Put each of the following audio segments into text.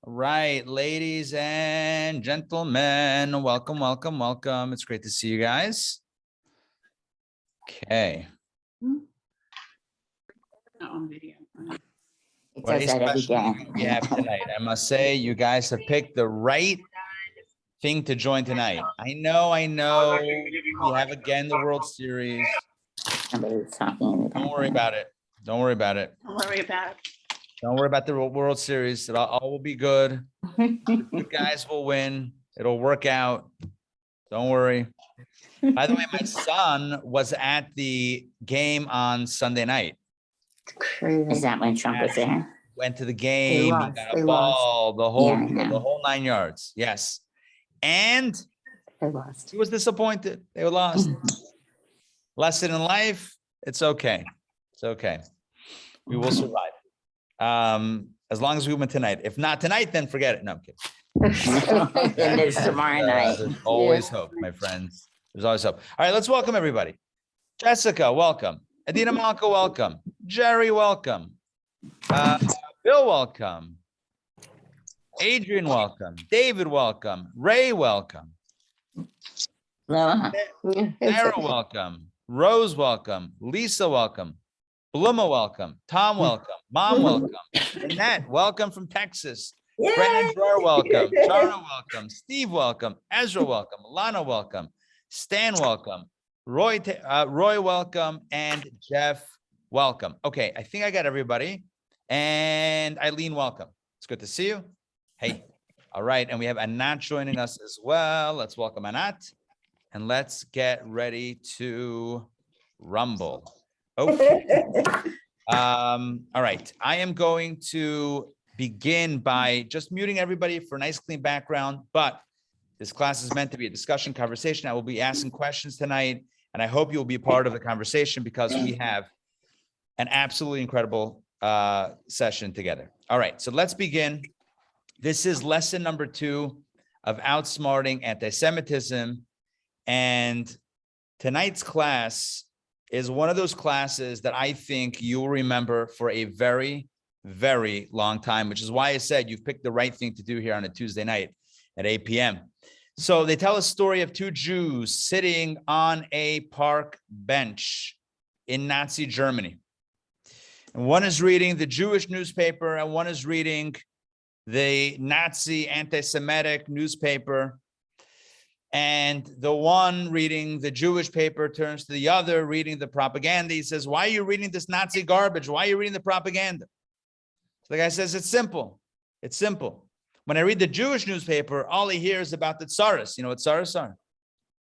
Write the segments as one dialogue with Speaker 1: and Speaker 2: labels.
Speaker 1: Right, ladies and gentlemen, welcome, welcome, welcome. It's great to see you guys. Okay. What a special we have tonight. I must say, you guys have picked the right thing to join tonight. I know. We have again the World Series. Don't worry about it. Don't worry about it.
Speaker 2: Don't worry about it.
Speaker 1: Don't worry about the World Series. All will be good. You guys will win. It'll work out. Don't worry. By the way, my son was at the game on Sunday night.
Speaker 3: Is that when Trump was there?
Speaker 1: Went to the game. He got a ball, the whole 9 yards. Yes. And
Speaker 3: They lost.
Speaker 1: he was disappointed. They were lost. Lesson in life. It's okay. It's okay. We will survive. As long as we win tonight. If not tonight, then forget it. No, I'm kidding.
Speaker 3: It is tomorrow night.
Speaker 1: There's always hope, my friends. There's always hope. All right, let's welcome everybody. Jessica, welcome. Adina Malka, welcome. Jerry, welcome. Bill, welcome. Adrian, welcome. David, welcome. Ray, welcome. Sarah, welcome. Rose, welcome. Lisa, welcome. Bluma, welcome. Tom, welcome. Mom, welcome. Annette, welcome from Texas. Brandon Drawer, welcome. Charna, welcome. Steve, welcome. Ezra, welcome. Lana, welcome. Stan, welcome. Roy, welcome. And Jeff, welcome. Okay, I think I got everybody. And Eileen, welcome. It's good to see you. Hey, all right. And we have Anat joining us as well. Let's welcome Anat. And let's get ready to rumble. Okay. All right. I am going to begin by just muting everybody for a nice clean background, but this class is meant to be a discussion conversation. I will be asking questions tonight, and I hope you'll be part of the conversation because we have an absolutely incredible session together. All right, so let's begin. This is lesson number 2 of Outsmarting Antisemitism, and tonight's class is one of those classes that I think you will remember for a very, very long time, which is why I said you've picked the right thing to do here on a Tuesday night at 8 p.m. So they tell a story of 2 Jews sitting on a park bench in Nazi Germany. And one is reading the Jewish newspaper and one is reading the Nazi anti-Semitic newspaper. And the one reading the Jewish paper turns to the other reading the propaganda. He says, why are you reading this Nazi garbage? Why are you reading the propaganda? So the guy says, it's simple. It's simple. When I read the Jewish newspaper, all I hear is about the tsaras. You know what tsaras are?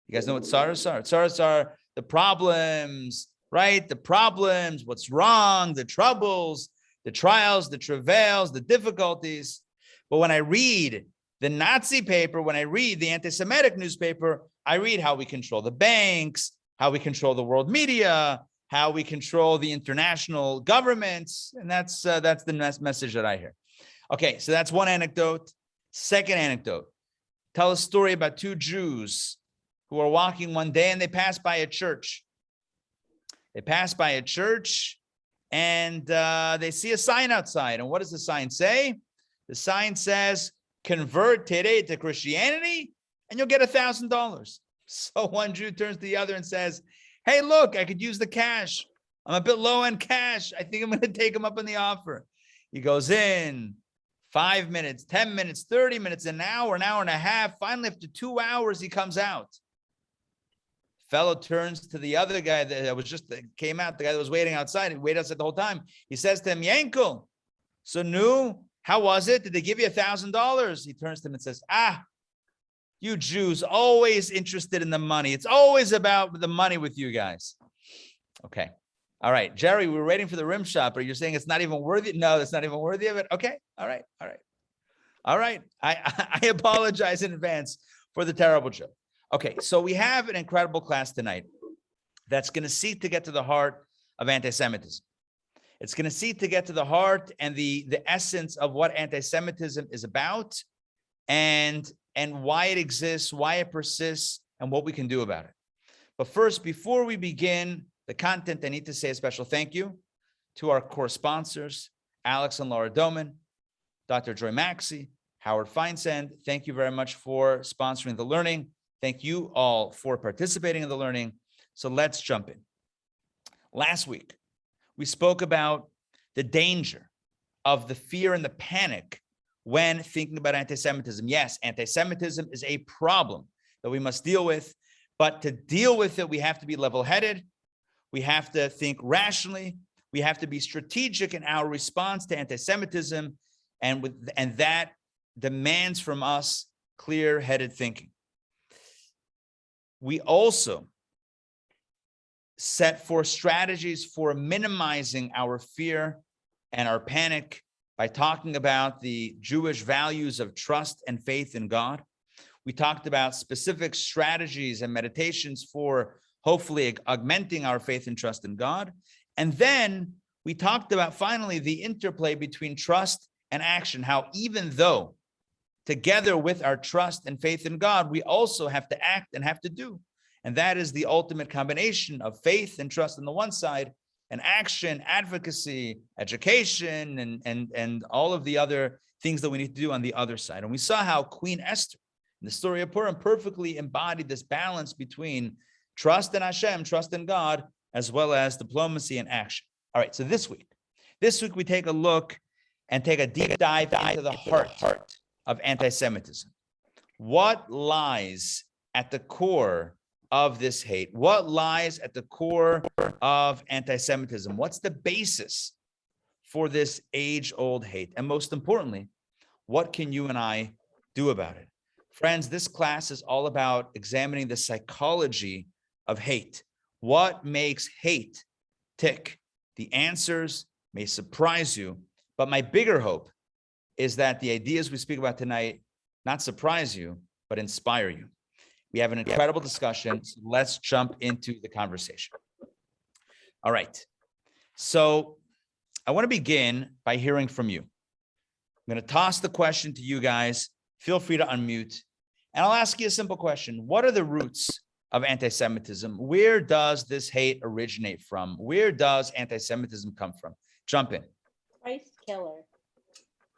Speaker 1: You guys know what tsaras are? Tsaras are the problems, right? The problems, what's wrong, the troubles, the trials, the travails, the difficulties. But when I read the Nazi paper, when I read the anti-Semitic newspaper, I read how we control the banks, how we control the world media, how we control the international governments. And that's the message that I hear. Okay, so that's one anecdote. Second anecdote. Tell a story about 2 Jews who are walking one day and they pass by a church. They pass by a church and they see a sign outside. And what does the sign say? The sign says, convert today to Christianity and you'll get $1,000. So one Jew turns to the other and says, hey, look, I could use the cash. I'm a bit low on cash. I think I'm going to take him up on the offer. He goes in 5 minutes, 10 minutes, 30 minutes, an hour and a half. Finally, after 2 hours, he comes out. Fellow turns to the other guy that came out, the guy that was waiting outside. He waited outside the whole time. He says to him, Yankel, so new. How was it? Did they give you $1,000? He turns to him and says, you Jews always interested in the money. It's always about the money with you guys. Okay. All right. Jerry, we were waiting for the rim shot, but you're saying it's not even worthy. No, it's not even worthy of it. Okay. All right. All right. All right. I apologize in advance for the terrible joke. Okay. So we have an incredible class tonight that's going to seek to get to the heart of anti-Semitism. It's going to seek to get to the heart and the essence of what anti-Semitism is about and why it exists, why it persists, and what we can do about it. But first, before we begin the content, I need to say a special thank you to our core sponsors, Alex and Laura Doman, Dr. Joy Maxey, Howard Feinsand. Thank you very much for sponsoring the learning. Thank you all for participating in the learning. So let's jump in. Last week, we spoke about the danger of the fear and the panic when thinking about anti-Semitism. Yes, anti-Semitism is a problem that we must deal with, but to deal with it, we have to be level-headed. We have to think rationally. We have to be strategic in our response to anti-Semitism, and that demands from us clear-headed thinking. We also set forth strategies for minimizing our fear and our panic by talking about the Jewish values of trust and faith in God. We talked about specific strategies and meditations for hopefully augmenting our faith and trust in God. And then we talked about finally the interplay between trust and action, how even though together with our trust and faith in God, we also have to act and have to do. And that is the ultimate combination of faith and trust on the one side, and action, advocacy, education, and all of the other things that we need to do on the other side. And we saw how Queen Esther, in the story of Purim, perfectly embodied this balance between trust in Hashem, trust in God, as well as diplomacy and action. All right, so this week we take a look and take a deep dive into the heart of anti-Semitism. What lies at the core of this hate? What lies at the core of anti-Semitism? What's the basis for this age-old hate? And most importantly, what can you and I do about it? Friends, this class is all about examining the psychology of hate. What makes hate tick? The answers may surprise you, but my bigger hope is that the ideas we speak about tonight not surprise you, but inspire you. We have an incredible discussion, so let's jump into the conversation. All right, so I want to begin by hearing from you. I'm going to toss the question to you guys. Feel free to unmute, and I'll ask you a simple question. What are the roots of anti-Semitism? Where does this hate originate from? Where does anti-Semitism come from? Jump in.
Speaker 2: Christ killer.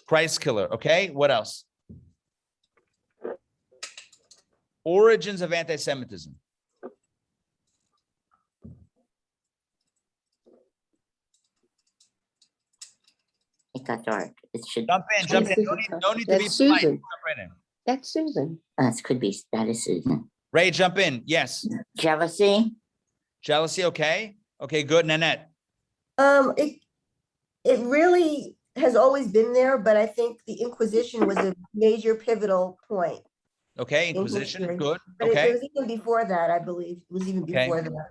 Speaker 1: Christ killer, okay? What else? Origins of anti-Semitism.
Speaker 3: It got dark. It should.
Speaker 1: Jump in. No need to be
Speaker 4: That's
Speaker 1: polite.
Speaker 4: Susan.
Speaker 1: Jump right in.
Speaker 4: That's Susan.
Speaker 3: That is Susan.
Speaker 1: Ray, jump in. Yes.
Speaker 3: Jealousy.
Speaker 1: Jealousy, okay. Okay, good. Nanette.
Speaker 5: It really has always been there, but I think the Inquisition was a major pivotal point.
Speaker 1: Okay, Inquisition,
Speaker 5: history.
Speaker 1: good.
Speaker 5: But it
Speaker 1: Okay,
Speaker 5: was even before that, I believe. It was even
Speaker 1: Okay.
Speaker 5: before that.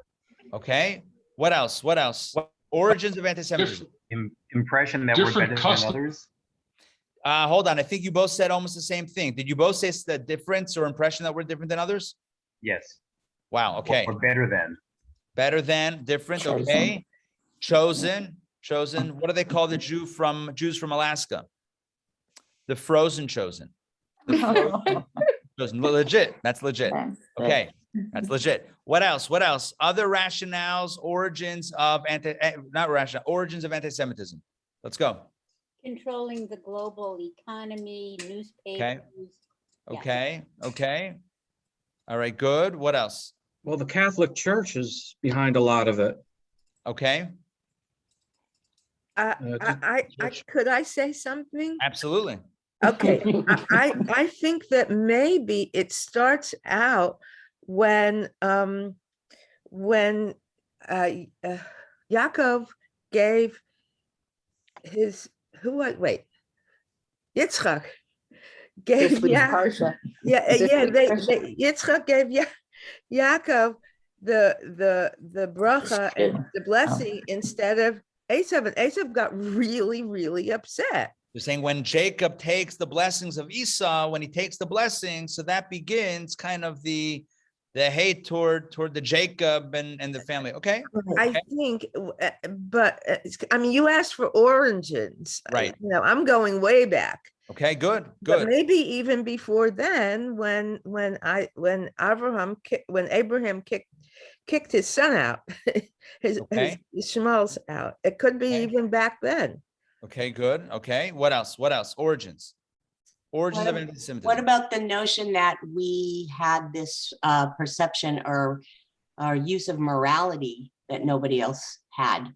Speaker 1: okay. What else? What else? Origins of anti-Semitism.
Speaker 6: Impression that we're
Speaker 7: Different
Speaker 6: better
Speaker 7: custom-
Speaker 6: than others.
Speaker 1: Hold on. I think you both said almost the same thing. Did you both say the difference or impression that we're different than others?
Speaker 6: Yes.
Speaker 1: Wow. Okay.
Speaker 6: Or better than.
Speaker 1: Better than, different.
Speaker 3: Chosen.
Speaker 1: Okay. Chosen. What do they call the Jews from Alaska? The frozen chosen. The frozen chosen. Legit. That's legit. Okay. That's legit. What else? What else? Other rationales, origins of origins of anti-Semitism. Let's go.
Speaker 2: Controlling the global economy, newspapers. Yeah.
Speaker 1: Okay. Okay. All right. Good. What else?
Speaker 7: Well, the Catholic Church is behind a lot of it.
Speaker 1: Okay.
Speaker 4: Could I say something?
Speaker 1: Absolutely.
Speaker 4: Okay, I think that maybe it starts out when Yaakov gave his Yitzchak gave Yitzchak gave Yaakov the bracha and the blessing instead of Esav, and Esav got really upset.
Speaker 1: You're saying when Jacob takes the blessings of Esau, when he takes the blessings, so that begins kind of the hate toward the Jacob and the family. Okay.
Speaker 4: I think, but I mean, you asked for origins,
Speaker 1: Right.
Speaker 4: You know, I'm going way back.
Speaker 1: Okay. Good.
Speaker 4: But
Speaker 1: Good.
Speaker 4: maybe even before then, when Abraham kicked his son out, his Ishmael's out. It could be
Speaker 1: Okay.
Speaker 4: even back then.
Speaker 1: Okay. Good. Okay. What else? What else? Origins. Origins of
Speaker 8: What
Speaker 1: anti-Semitism.
Speaker 8: about the notion that we had this perception or use of morality that nobody else had?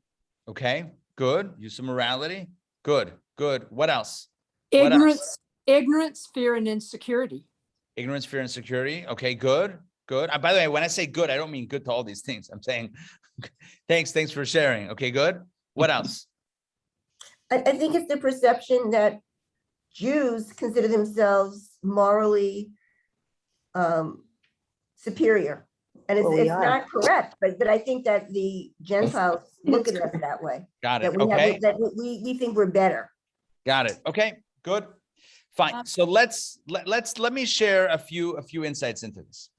Speaker 1: Okay, good. Use of morality. Good, good. What else? What else?
Speaker 9: Ignorance, fear, and insecurity.
Speaker 1: Ignorance, fear, and security. Okay, good, good. By the way, when I say good, I don't mean good to all these things. I'm saying thanks for sharing. Okay, good. What else?
Speaker 5: I think it's the perception that Jews consider themselves morally superior. And
Speaker 3: Well, we
Speaker 5: it's
Speaker 3: are.
Speaker 5: not correct, but I think that the Gentiles look at us that way.
Speaker 1: Got
Speaker 5: That
Speaker 1: it.
Speaker 5: we
Speaker 1: Okay.
Speaker 5: have, that we think we're better.
Speaker 1: Got it. Okay, good. Fine. So let me share a few insights into this.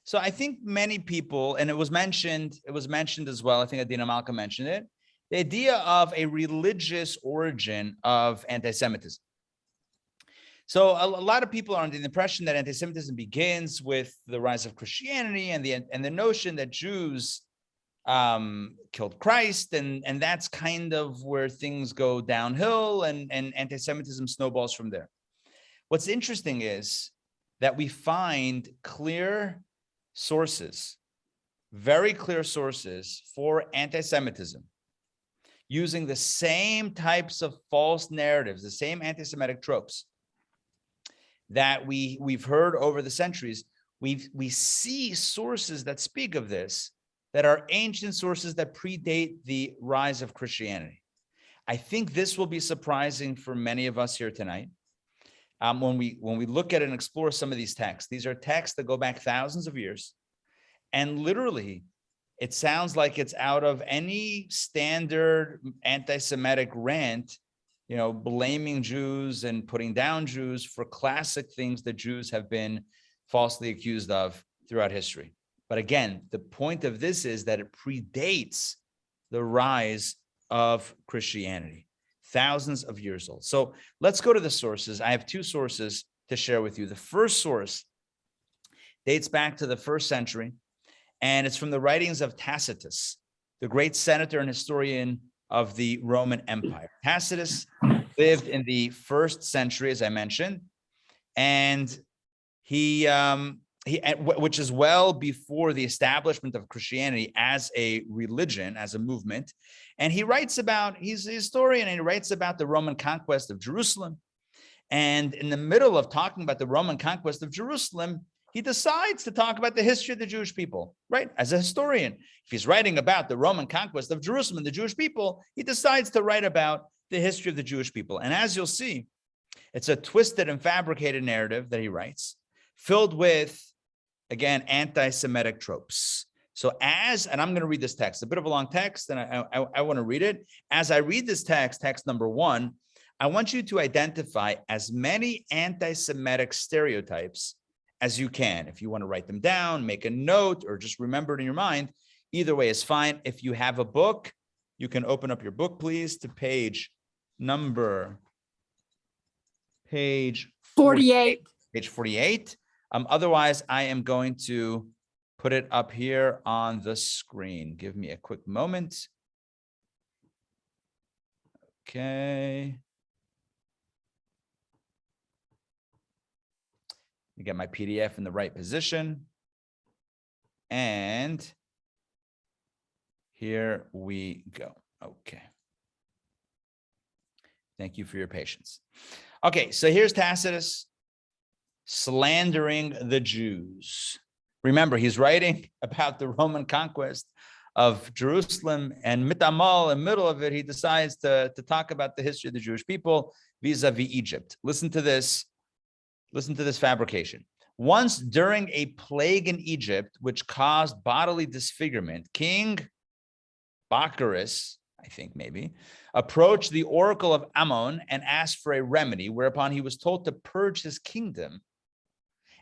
Speaker 1: So I think many people, and it was mentioned as well, I think Adina Malka mentioned it, the idea of a religious origin of anti-Semitism. So a lot of people are under the impression that anti-Semitism begins with the rise of Christianity and the notion that Jews killed Christ, and that's kind of where things go downhill, and anti-Semitism snowballs from there. What's interesting is that we find clear sources, very clear sources for anti-Semitism, using the same types of false narratives, the same anti-Semitic tropes that we've heard over the centuries. We see sources that speak of this, that are ancient sources that predate the rise of Christianity. I think this will be surprising for many of us here tonight. When we look at and explore some of these texts, these are texts that go back thousands of years, and literally, it sounds like it's out of any standard anti-Semitic rant, blaming Jews and putting down Jews for classic things that Jews have been falsely accused of throughout history. But again, the point of this is that it predates the rise of Christianity, thousands of years old. So let's go to the sources. I have two sources to share with you. The first source dates back to the 1st century, and it's from the writings of Tacitus, the great senator and historian of the Roman Empire. Tacitus lived in the 1st century, as I mentioned, and he which is well before the establishment of Christianity as a religion, as a movement. And he writes about, he's a historian, and he writes about the Roman conquest of Jerusalem. And in the middle of talking about the Roman conquest of Jerusalem, he decides to talk about the history of the Jewish people, right? As a historian, if he's writing about the Roman conquest of Jerusalem and the Jewish people, he decides to write about the history of the Jewish people. And as you'll see, it's a twisted and fabricated narrative that he writes, filled with, again, anti-Semitic tropes. So and I'm going to read this text, a bit of a long text, and I want to read it. As I read this text number 1, I want you to identify as many anti-Semitic stereotypes as you can. If you want to write them down, make a note, or just remember it in your mind, either way is fine. If you have a book, you can open up your book, please, to page
Speaker 9: 48.
Speaker 1: Page 48. Otherwise, I am going to put it up here on the screen. Give me a quick moment. Okay. You get my PDF in the right position. And here we go. Okay. Thank you for your patience. Okay, so here's Tacitus slandering the Jews. Remember, he's writing about the Roman conquest of Jerusalem, and mitamal, in the middle of it, he decides to talk about the history of the Jewish people vis-a-vis Egypt. Listen to this fabrication. Once during a plague in Egypt, which caused bodily disfigurement, King Bacchus, I think maybe, approached the oracle of Ammon and asked for a remedy, whereupon he was told to purge his kingdom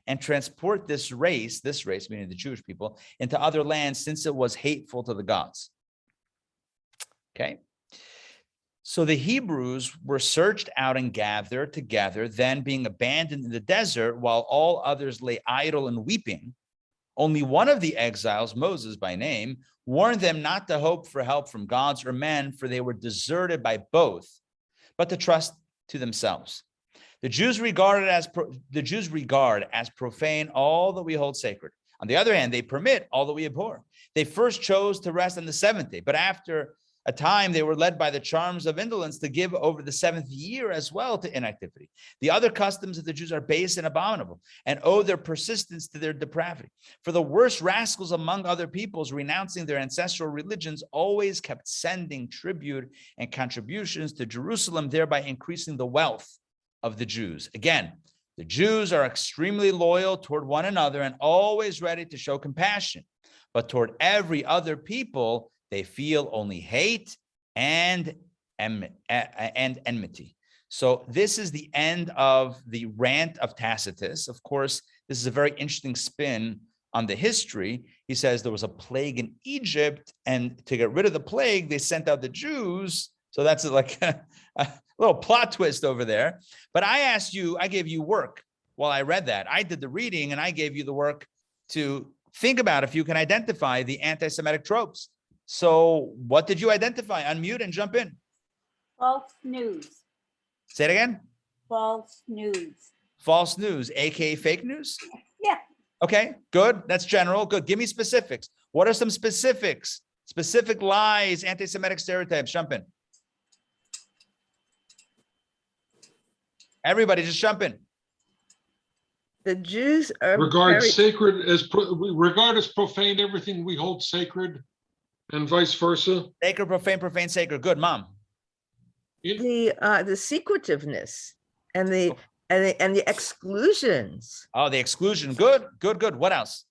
Speaker 1: and transport this race meaning the Jewish people, into other lands, since it was hateful to the gods. Okay. So the Hebrews were searched out and gathered together, then being abandoned in the desert while all others lay idle and weeping. Only one of the exiles, Moses by name, warned them not to hope for help from gods or men, for they were deserted by both, but to trust to themselves. The Jews regard as profane all that we hold sacred. On the other hand, they permit all that we abhor. They first chose to rest on the seventh day, but after a time they were led by the charms of indolence to give over the seventh year as well to inactivity. The other customs of the Jews are base and abominable and owe their persistence to their depravity. For the worst rascals among other peoples, renouncing their ancestral religions, always kept sending tribute and contributions to Jerusalem, thereby increasing the wealth of the Jews. Again, the Jews are extremely loyal toward one another and always ready to show compassion, but toward every other people, they feel only hate and enmity. So this is the end of the rant of Tacitus. Of course, this is a very interesting spin on the history. He says there was a plague in Egypt, and to get rid of the plague, they sent out the Jews. So that's like a little plot twist over there. But I gave you work while I read that. I did the reading and I gave you the work to think about if you can identify the anti-Semitic tropes. So what did you identify? Unmute and jump in.
Speaker 2: False news.
Speaker 1: Say it again.
Speaker 2: False news.
Speaker 1: False news, aka fake news?
Speaker 2: Yeah.
Speaker 1: Okay, good. That's general. Good. Give me specifics. What are some specifics? Specific lies, anti-Semitic stereotypes. Jump in. Everybody just jump in.
Speaker 4: The Jews are
Speaker 10: Regard
Speaker 4: very-
Speaker 10: sacred as regard as profane everything we hold sacred, and vice versa.
Speaker 1: Sacred, profane, sacred. Good, Mom.
Speaker 4: the secretiveness and the exclusions.
Speaker 1: Oh, the exclusion. Good. What else?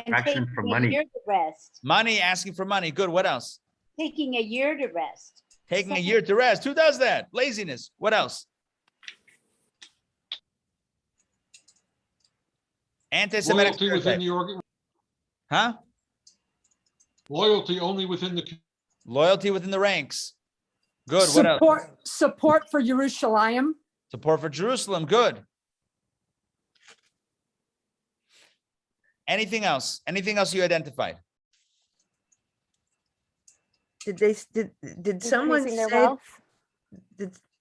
Speaker 2: And
Speaker 6: Action for
Speaker 2: taking a
Speaker 6: money.
Speaker 2: year to rest.
Speaker 1: Money, asking for money. Good. What else?
Speaker 2: Taking a year to rest.
Speaker 1: Taking a year to rest. Who does that? Laziness. What else? Anti-Semitic
Speaker 10: Loyalty within
Speaker 1: stereotype.
Speaker 10: the organ.
Speaker 1: Huh?
Speaker 10: Loyalty only within the.
Speaker 1: Loyalty within the ranks. Good. What else?
Speaker 9: Support for Yerushalayim.
Speaker 1: Support for Jerusalem. Good. Anything else? Anything else you identified?
Speaker 4: Did someone
Speaker 11: Increasing their
Speaker 4: say
Speaker 11: wealth.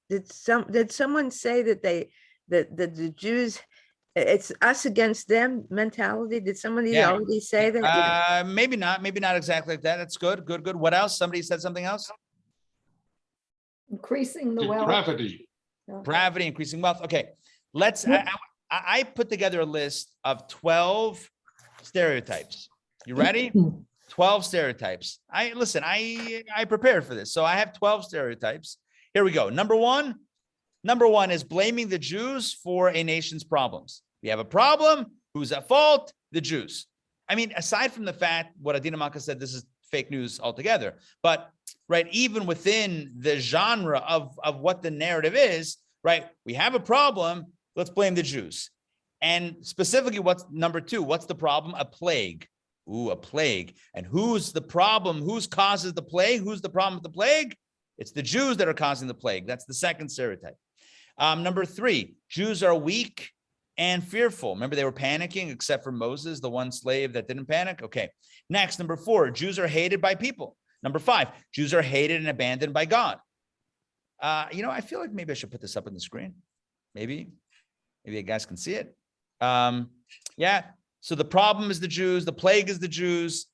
Speaker 4: did someone say that the Jews, it's us against them mentality? Did somebody
Speaker 1: Yeah.
Speaker 4: already say that?
Speaker 1: Maybe not exactly like that. That's good. What else? Somebody said something else?
Speaker 11: Increasing the wealth.
Speaker 10: Depravity.
Speaker 1: Gravity, increasing wealth. Okay, let's. I put together a list of 12 stereotypes. You ready? 12 stereotypes. I prepared for this, so I have 12 stereotypes. Here we go. Number one is blaming the Jews for a nation's problems. We have a problem. Who's at fault? The Jews. I mean, aside from the fact what Adina Malka said, this is fake news altogether. But right, even within the genre of what the narrative is, right? We have a problem. Let's blame the Jews. And specifically, what's number two? What's the problem? A plague. Ooh, a plague. And who's the problem? Who's causes the plague? Who's the problem with the plague? It's the Jews that are causing the plague. That's the second stereotype. Number three, Jews are weak and fearful. Remember, they were panicking, except for Moses, the one slave that didn't panic. Okay. Next, number four, Jews are hated by people. Number five, Jews are hated and abandoned by God. I feel like maybe I should put this up on the screen. Maybe you guys can see it. Yeah. So the problem is the Jews. The plague is the Jews.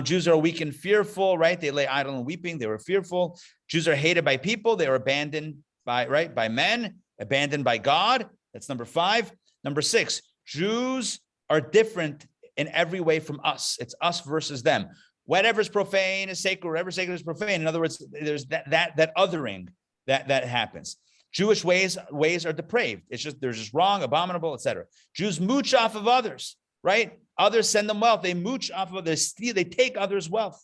Speaker 1: Jews are weak and fearful, right? They lay idle and weeping. They were fearful. Jews are hated by people. They were abandoned by men, abandoned by God. That's number five. Number six, Jews are different in every way from us. It's us versus them. Whatever's profane is sacred. Whatever sacred is profane. In other words, there's that othering that happens. Jewish ways are depraved. They're just wrong, abominable, etc. Jews mooch off of others, right? Others send them wealth. They mooch off of others. They take others' wealth.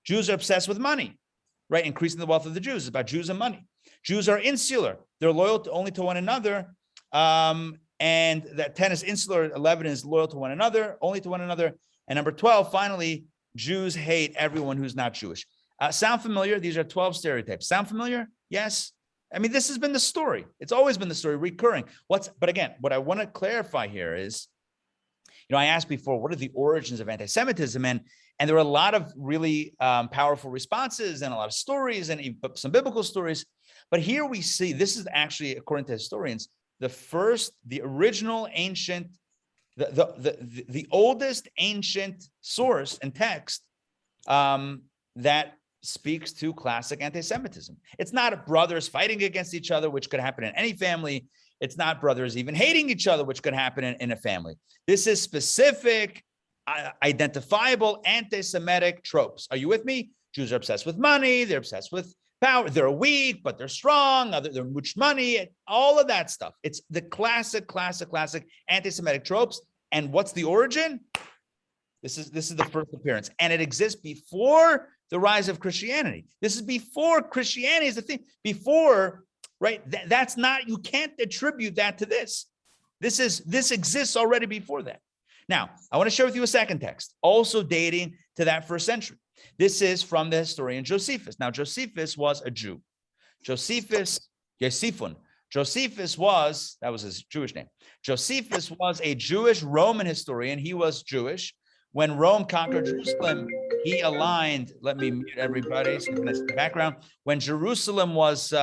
Speaker 1: Jews are obsessed with money, right? Increasing the wealth of the Jews. It's about Jews and money. Jews are insular. They're loyal only to one another. And that 10 is insular. 11 is loyal to one another, only to one another. And number 12, finally, Jews hate everyone who's not Jewish. Sound familiar? These are 12 stereotypes. Sound familiar? Yes. I mean, this has been the story. It's always been the story, recurring. But again, what I want to clarify here is, I asked before, what are the origins of anti-Semitism? And there were a lot of really powerful responses and a lot of stories and some biblical stories. But here we see, this is actually, according to historians, the original ancient, the oldest ancient source and text that speaks to classic anti-Semitism. It's not brothers fighting against each other, which could happen in any family. It's not brothers even hating each other, which could happen in a family. This is specific, identifiable anti-Semitic tropes. Are you with me? Jews are obsessed with money. They're obsessed with power. They're weak, but they're strong. They're much money. All of that stuff. It's the classic anti-Semitic tropes. And what's the origin? This is the first appearance, and it exists before the rise of Christianity. This is before Christianity is the thing. Before, right? That's not. You can't attribute that to this. This exists already before that. Now, I want to share with you a second text, also dating to that first century. This is from the historian Josephus. Now, Josephus was a Jew. Josephus was, that was his Jewish name. Josephus was a Jewish Roman historian. He was Jewish. When Rome conquered Jerusalem, he aligned, let me mute everybody so you can see the background. When Jerusalem was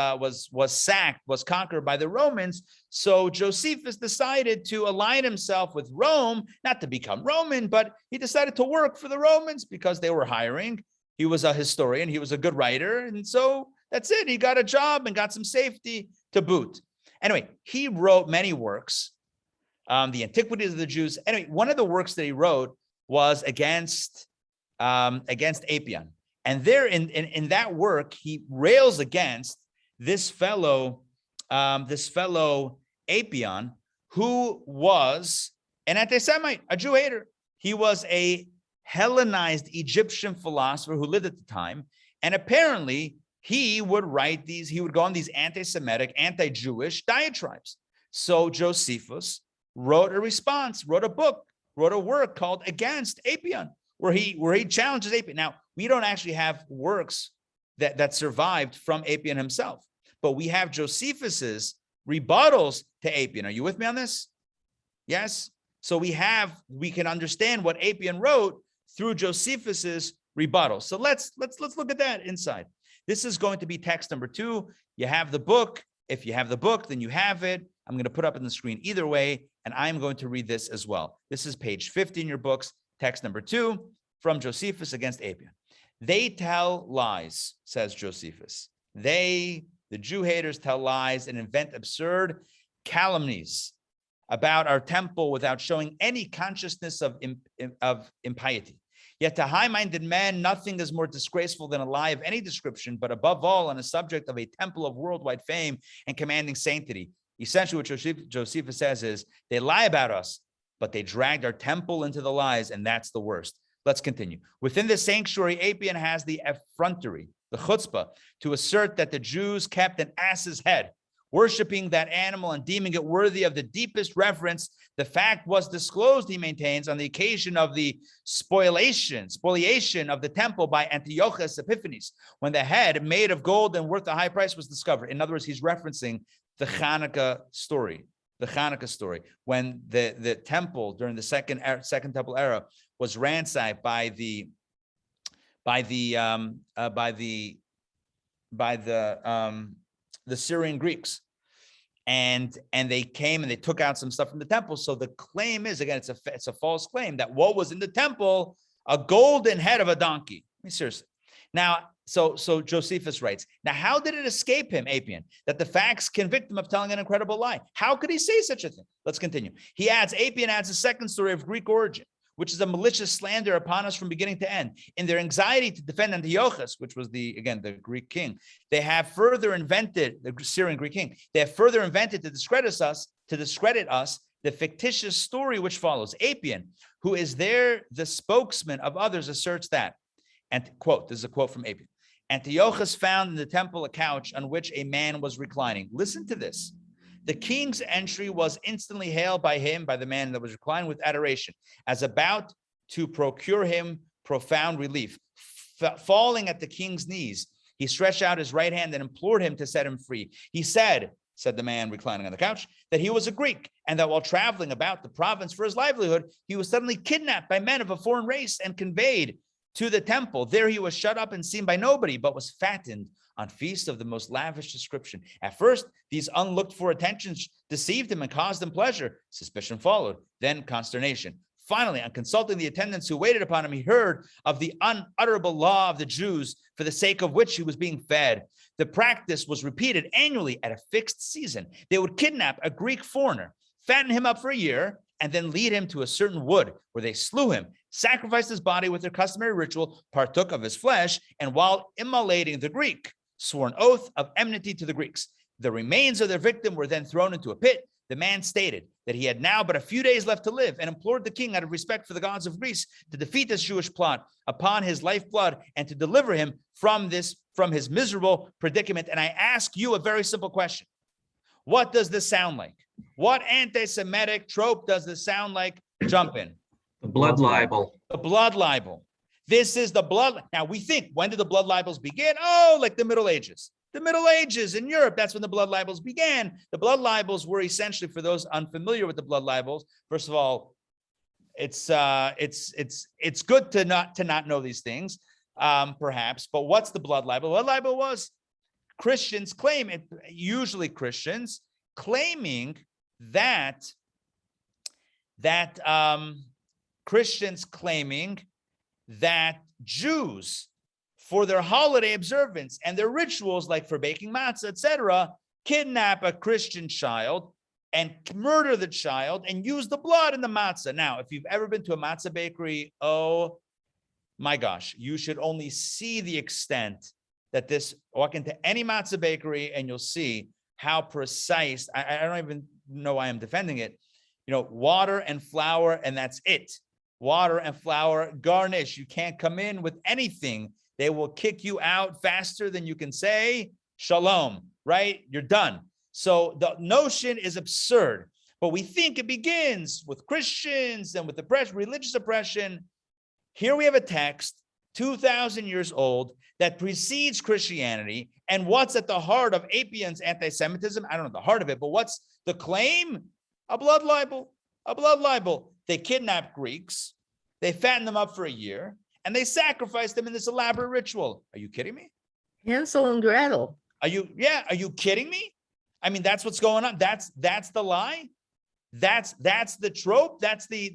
Speaker 1: sacked, was conquered by the Romans, so Josephus decided to align himself with Rome, not to become Roman, but he decided to work for the Romans because they were hiring. He was a historian, he was a good writer, and so that's it. He got a job and got some safety to boot. Anyway, he wrote many works, the Antiquities of the Jews. Anyway, one of the works that he wrote was against Apion. And there in that work, he rails against this fellow Apion, who was an anti-Semite, a Jew hater. He was a Hellenized Egyptian philosopher who lived at the time. And apparently he would go on these anti-Semitic, anti-Jewish diatribes. So Josephus wrote a response, wrote a work called Against Apion, where he challenges Apion. Now, we don't actually have works that survived from Apion himself, but we have Josephus's rebuttals to Apion. Are you with me on this? Yes. So we can understand what Apion wrote through Josephus's rebuttal. So let's look at that inside. This is going to be text number 2. You have the book. If you have the book, then you have it. I'm going to put up on the screen either way, and I'm going to read this as well. This is page 50 in your books, text number 2 from Josephus Against Apion. They tell lies, says Josephus. The Jew haters, tell lies and invent absurd calumnies about our temple without showing any consciousness of impiety. Yet to high-minded men, nothing is more disgraceful than a lie of any description, but above all on a subject of a temple of worldwide fame and commanding sanctity. Essentially, what Josephus says is, they lie about us, but they dragged our temple into the lies, and that's the worst. Let's continue. Within the sanctuary, Apion has the effrontery, the chutzpah, to assert that the Jews kept an ass's head, worshiping that animal and deeming it worthy of the deepest reverence. The fact was disclosed, he maintains, on the occasion of the spoliation of the temple by Antiochus Epiphanes, when the head made of gold and worth a high price was discovered. In other words, he's referencing the Hanukkah story, when the temple during the second temple era was ransacked by the Syrian Greeks, and they came and they took out some stuff from the temple. So the claim is, again, it's a false claim that what was in the temple, a golden head of a donkey. I mean, seriously. Now, so Josephus writes, now how did it escape him, Apion, that the facts convict him of telling an incredible lie? How could he say such a thing? Let's continue. Apion adds a second story of Greek origin, which is a malicious slander upon us from beginning to end. In their anxiety to defend Antiochus, which was the Greek king, they have further invented, the Syrian Greek king, they have further invented to discredit us, the fictitious story which follows. Apion, who is there the spokesman of others, asserts that, and quote, this is a quote from Apion, Antiochus found in the temple a couch on which a man was reclining. Listen to this. The king's entry was instantly hailed by the man that was reclining, with adoration, as about to procure him profound relief. Falling at the king's knees, he stretched out his right hand and implored him to set him free. He said the man reclining on the couch, that he was a Greek, and that while traveling about the province for his livelihood, he was suddenly kidnapped by men of a foreign race and conveyed to the temple. There he was shut up and seen by nobody, but was fattened on feasts of the most lavish description. At first, these unlooked for attentions deceived him and caused him pleasure. Suspicion followed, then consternation. Finally, on consulting the attendants who waited upon him, he heard of the unutterable law of the Jews, for the sake of which he was being fed. The practice was repeated annually at a fixed season. They would kidnap a Greek foreigner, fatten him up for a year, and then lead him to a certain wood where they slew him, sacrificed his body with their customary ritual, partook of his flesh, and while immolating the Greek, swore an oath of enmity to the Greeks. The remains of their victim were then thrown into a pit. The man stated that he had now but a few days left to live and implored the king out of respect for the gods of Greece to defeat this Jewish plot upon his lifeblood and to deliver him from his miserable predicament. And I ask you a very simple question. What does this sound like? What anti-Semitic trope does this sound like? Jump in.
Speaker 7: The blood libel.
Speaker 1: The blood libel. This is the blood. Now we think, when did the blood libels begin? Oh, like the Middle Ages. The Middle Ages in Europe, that's when the blood libels began. The blood libels were essentially, for those unfamiliar with the blood libels, first of all, it's good to not know these things, perhaps. But what's the blood libel? Blood libel was Christians claim it, usually Christians claiming that Christians claiming that Jews, for their holiday observance and their rituals, like for baking matzah, etc., kidnap a Christian child and murder the child and use the blood in the matzah. Now, if you've ever been to a matzah bakery, oh my gosh, you should only see the extent that this, walk into any matzah bakery and you'll see how precise, I don't even know why I'm defending it, water and flour, and that's it. Water and flour, garnish. You can't come in with anything. They will kick you out faster than you can say shalom, right? You're done. So the notion is absurd, but we think it begins with Christians and with the religious oppression. Here we have a text 2,000 years old that precedes Christianity. And what's at the heart of Appian's anti-Semitism? I don't know the heart of it, but what's the claim? A blood libel, a blood libel. They kidnap Greeks, they fatten them up for a year, and they sacrifice them in this elaborate ritual. Are you kidding me?
Speaker 4: Hansel and Gretel.
Speaker 1: Are you kidding me? I mean, that's what's going on. That's the lie. That's the trope. That's the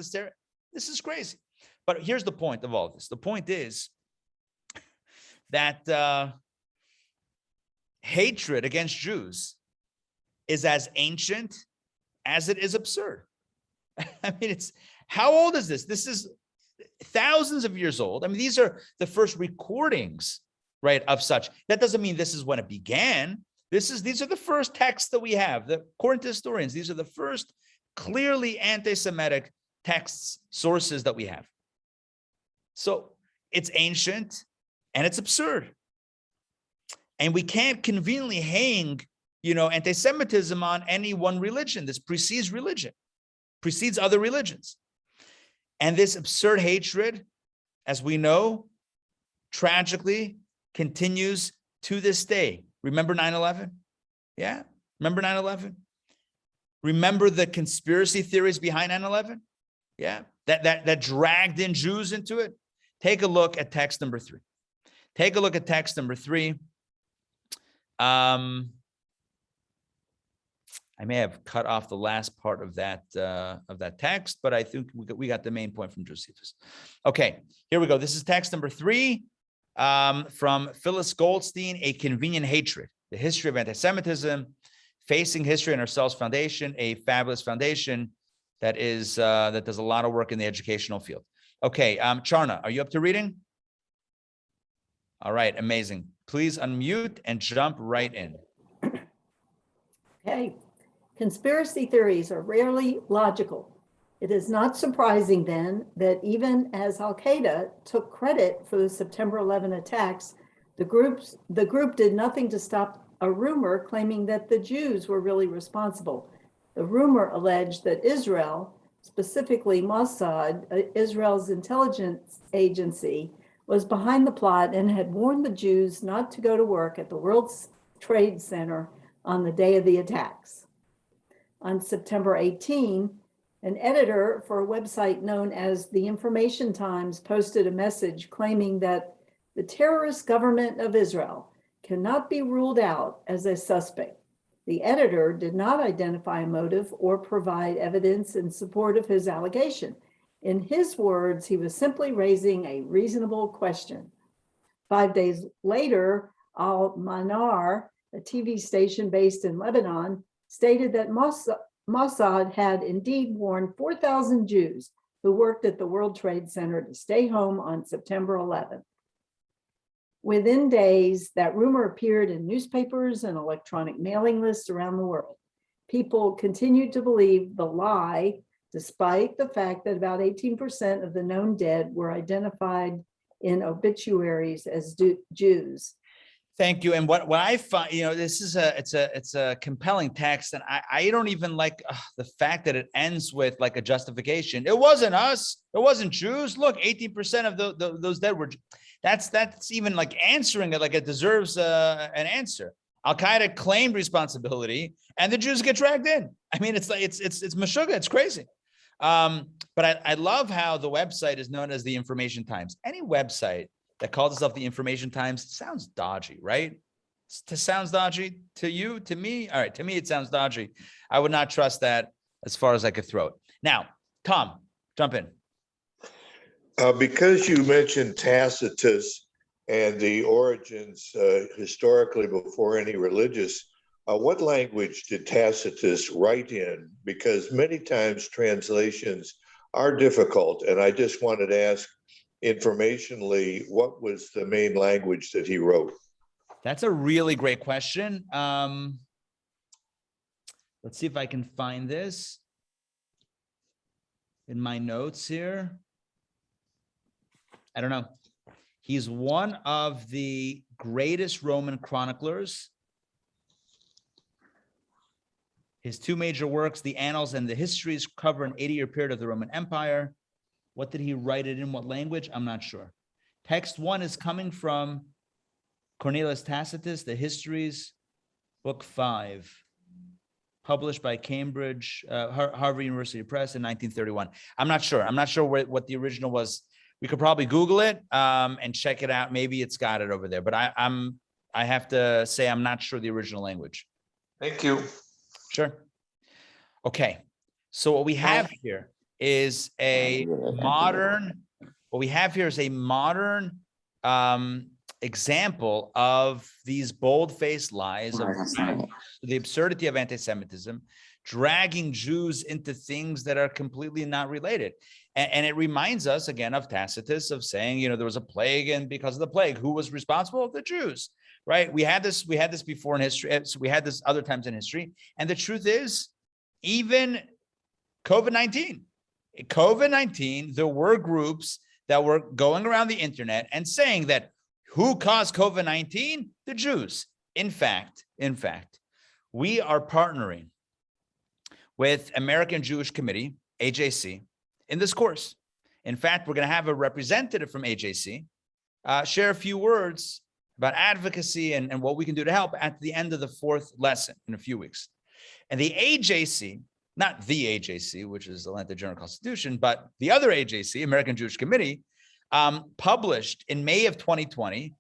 Speaker 1: stereotype. This is crazy. But here's the point of all this. The point is that hatred against Jews is as ancient as it is absurd. I mean, how old is this? This is thousands of years old. I mean, these are the first recordings, right, of such. That doesn't mean this is when it began. These are the first texts that we have. According to historians, these are the first clearly anti-Semitic texts, sources that we have. So it's ancient and it's absurd. And we can't conveniently hang, anti-Semitism on any one religion. This precedes religion, precedes other religions. And this absurd hatred, as we know, tragically continues to this day. Remember 9/11? Yeah, remember 9/11? Remember the conspiracy theories behind 9/11? Yeah, that dragged in Jews into it. Take a look at text number 3. Take a look at text number 3. I may have cut off the last part of that text, but I think we got the main point from Josephus. Okay, here we go. This is text number 3 from Phyllis Goldstein, A Convenient Hatred, The History of Anti-Semitism, Facing History and Ourselves Foundation, a fabulous foundation that does a lot of work in the educational field. Okay, Charna, are you up to reading? All right, amazing. Please unmute and jump right in.
Speaker 11: Okay. Conspiracy theories are rarely logical. It is not surprising then that even as Al-Qaeda took credit for the September 11 attacks, the group did nothing to stop a rumor claiming that the Jews were really responsible. The rumor alleged that Israel, specifically Mossad, Israel's intelligence agency, was behind the plot and had warned the Jews not to go to work at the World Trade Center on the day of the attacks. On September 18, an editor for a website known as the Information Times posted a message claiming that the terrorist government of Israel cannot be ruled out as a suspect. The editor did not identify a motive or provide evidence in support of his allegation. In his words, he was simply raising a reasonable question. 5 days later, Al-Manar, a TV station based in Lebanon, stated that Mossad had indeed warned 4,000 Jews who worked at the World Trade Center to stay home on September 11th. Within days, that rumor appeared in newspapers and electronic mailing lists around the world. People continued to believe the lie, despite the fact that about 18% of the known dead were identified in obituaries as Jews.
Speaker 1: Thank you. And what I find, this is it's a compelling text, and I don't even like the fact that it ends with like a justification. It wasn't us. It wasn't Jews. Look, 18% of those dead were. That's even like answering it like it deserves an answer. Al-Qaeda claimed responsibility, and the Jews get dragged in. I mean, it's like it's meshuggah. It's crazy. But I love how the website is known as the Information Times. Any website that calls itself the Information Times sounds dodgy, right? It sounds dodgy to you, to me. All right, to me, it sounds dodgy. I would not trust that as far as I could throw it. Now, Tom, jump in.
Speaker 12: Because you mentioned Tacitus and the origins historically before any religious, what language did Tacitus write in? Because many times translations are difficult, and I just wanted to ask informationally, what was the main language that he wrote?
Speaker 1: That's a really great question. Let's see if I can find this in my notes here. I don't know. He's one of the greatest Roman chroniclers. His two major works, the Annals and the Histories, cover an 80-year period of the Roman Empire. What did he write it in? What language? I'm not sure. Text one is coming from Cornelius Tacitus, the Histories, book 5, published by Cambridge, Harvard University Press in 1931. I'm not sure. I'm not sure what the original was. We could probably Google it and check it out. Maybe it's got it over there, but I have to say I'm not sure the original language.
Speaker 12: Thank you.
Speaker 1: Sure. Okay. So what we have here is a modern. What we have here is a modern example of these bold-faced lies of the absurdity of anti-Semitism, dragging Jews into things that are completely not related. And it reminds us again of Tacitus of saying, there was a plague, and because of the plague, who was responsible? The Jews, right? We had this before in history. So we had this other times in history. And the truth is, even COVID-19, there were groups that were going around the internet and saying that who caused COVID-19? The Jews. In fact, we are partnering with American Jewish Committee, AJC, in this course. In fact, we're going to have a representative from AJC share a few words about advocacy and what we can do to help at the end of the 4th lesson in a few weeks. And the AJC, not the AJC, which is Atlanta Journal-Constitution, but the other AJC, American Jewish Committee, published in May of 2020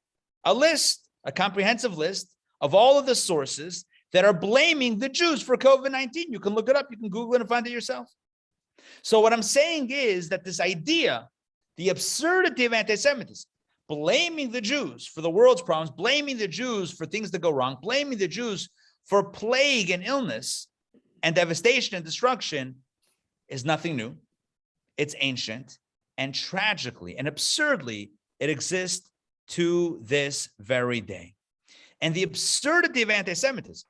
Speaker 1: a comprehensive list of all of the sources that are blaming the Jews for COVID-19. You can look it up, you can Google it and find it yourself. So what I'm saying is that this idea, the absurdity of anti-Semitism, blaming the Jews for the world's problems, blaming the Jews for things that go wrong, blaming the Jews for plague and illness and devastation and destruction is nothing new. It's ancient, and tragically and absurdly, it exists to this very day. And the absurdity of anti-Semitism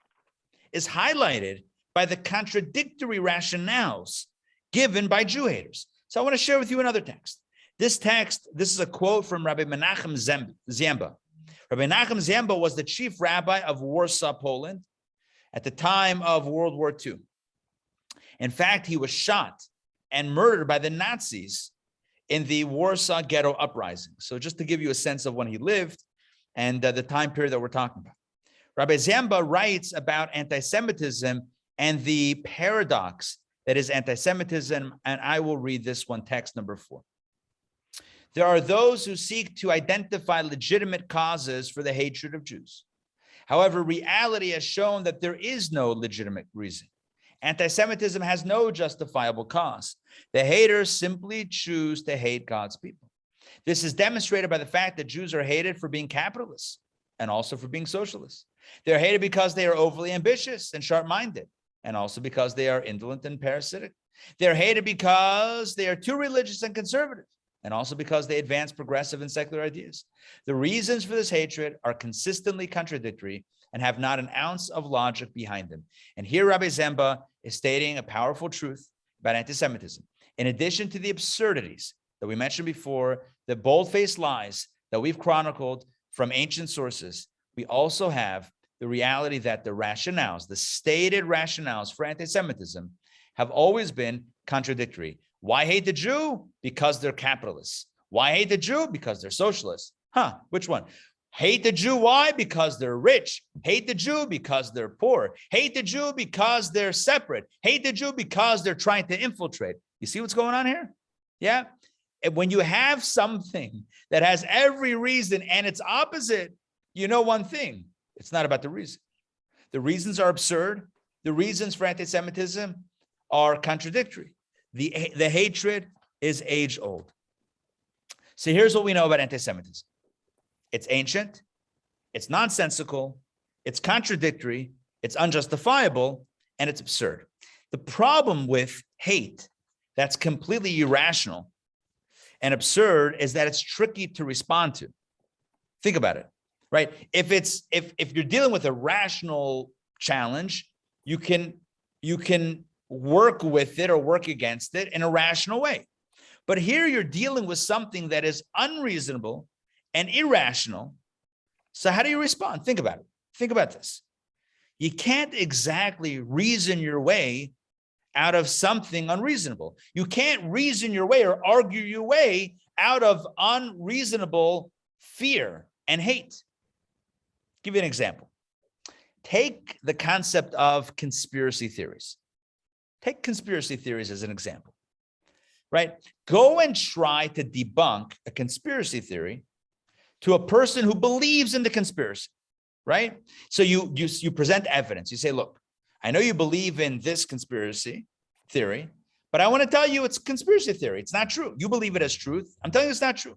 Speaker 1: is highlighted by the contradictory rationales given by Jew haters. So I want to share with you another text. This is a quote from Rabbi Menachem Ziemba. Rabbi Menachem Ziemba was the chief rabbi of Warsaw, Poland, at the time of World War II. In fact, he was shot and murdered by the Nazis in the Warsaw Ghetto Uprising. So just to give you a sense of when he lived and the time period that we're talking about. Rabbi Ziemba writes about anti-Semitism and the paradox that is anti-Semitism, and I will read this one, text number 4. There are those who seek to identify legitimate causes for the hatred of Jews. However, reality has shown that there is no legitimate reason. Anti-Semitism has no justifiable cause. The haters simply choose to hate God's people. This is demonstrated by the fact that Jews are hated for being capitalists and also for being socialists. They're hated because they are overly ambitious and sharp-minded, and also because they are indolent and parasitic. They're hated because they are too religious and conservative, and also because they advance progressive and secular ideas. The reasons for this hatred are consistently contradictory and have not an ounce of logic behind them. And here Rabbi Zemba is stating a powerful truth about anti-Semitism. In addition to the absurdities that we mentioned before, the bold-faced lies that we've chronicled from ancient sources, we also have the reality that the rationales, the stated rationales for anti-Semitism have always been contradictory. Why hate the Jew? Because they're capitalists. Why hate the Jew? Because they're socialists. Which one? Hate the Jew, why? Because they're rich. Hate the Jew because they're poor. Hate the Jew because they're separate. Hate the Jew because they're trying to infiltrate. You see what's going on here? Yeah. And when you have something that has every reason and its opposite, you know one thing, it's not about the reason. The reasons are absurd. The reasons for anti-Semitism are contradictory. The hatred is age old. So here's what we know about anti-Semitism. It's ancient, it's nonsensical, it's contradictory, it's unjustifiable, and it's absurd. The problem with hate that's completely irrational and absurd is that it's tricky to respond to. Think about it, right? If you're dealing with a rational challenge, you can work with it or work against it in a rational way. But here you're dealing with something that is unreasonable and irrational. So how do you respond? Think about it. Think about this. You can't exactly reason your way out of something unreasonable. You can't reason your way or argue your way out of unreasonable fear and hate. I'll give you an example. Take the concept of conspiracy theories. Take conspiracy theories as an example, right? Go and try to debunk a conspiracy theory to a person who believes in the conspiracy, right? So you present evidence. You say, look, I know you believe in this conspiracy theory, but I want to tell you it's conspiracy theory. It's not true. You believe it as truth. I'm telling you it's not true.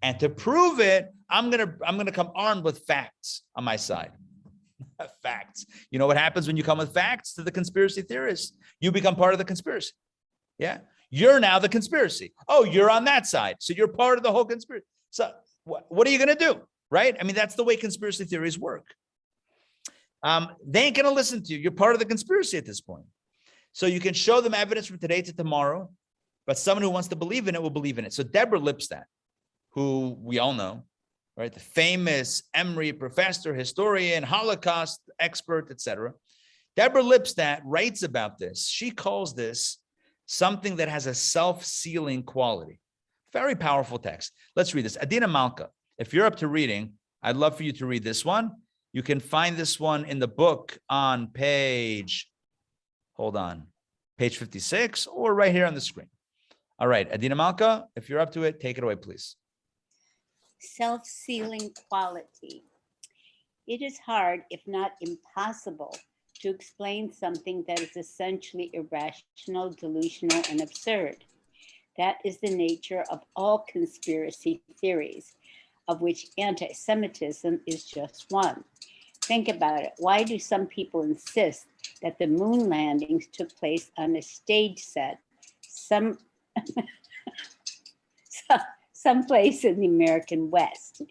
Speaker 1: And to prove it, I'm gonna come armed with facts on my side. Facts. You know what happens when you come with facts to the conspiracy theorists? You become part of the conspiracy. Yeah. You're now the conspiracy. Oh, you're on that side. So you're part of the whole conspiracy. So what are you going to do? Right? I mean, that's the way conspiracy theories work. They ain't going to listen to you. You're part of the conspiracy at this point. So you can show them evidence from today to tomorrow, but someone who wants to believe in it will believe in it. So Deborah Lipstadt, who we all know, right? The famous Emory professor, historian, Holocaust expert, etc. Deborah Lipstadt writes about this. She calls this something that has a self-sealing quality. Very powerful text. Let's read this. Adina Malka, if you're up to reading, I'd love for you to read this one. You can find this one in the book on page 56, or right here on the screen. All right, Adina Malka, if you're up to it, take it away, please.
Speaker 2: Self-sealing quality. It is hard, if not impossible, to explain something that is essentially irrational, delusional, and absurd. That is the nature of all conspiracy theories, of which anti-Semitism is just one. Think about it. Why do some people insist that the moon landings took place on a stage set someplace in the American West?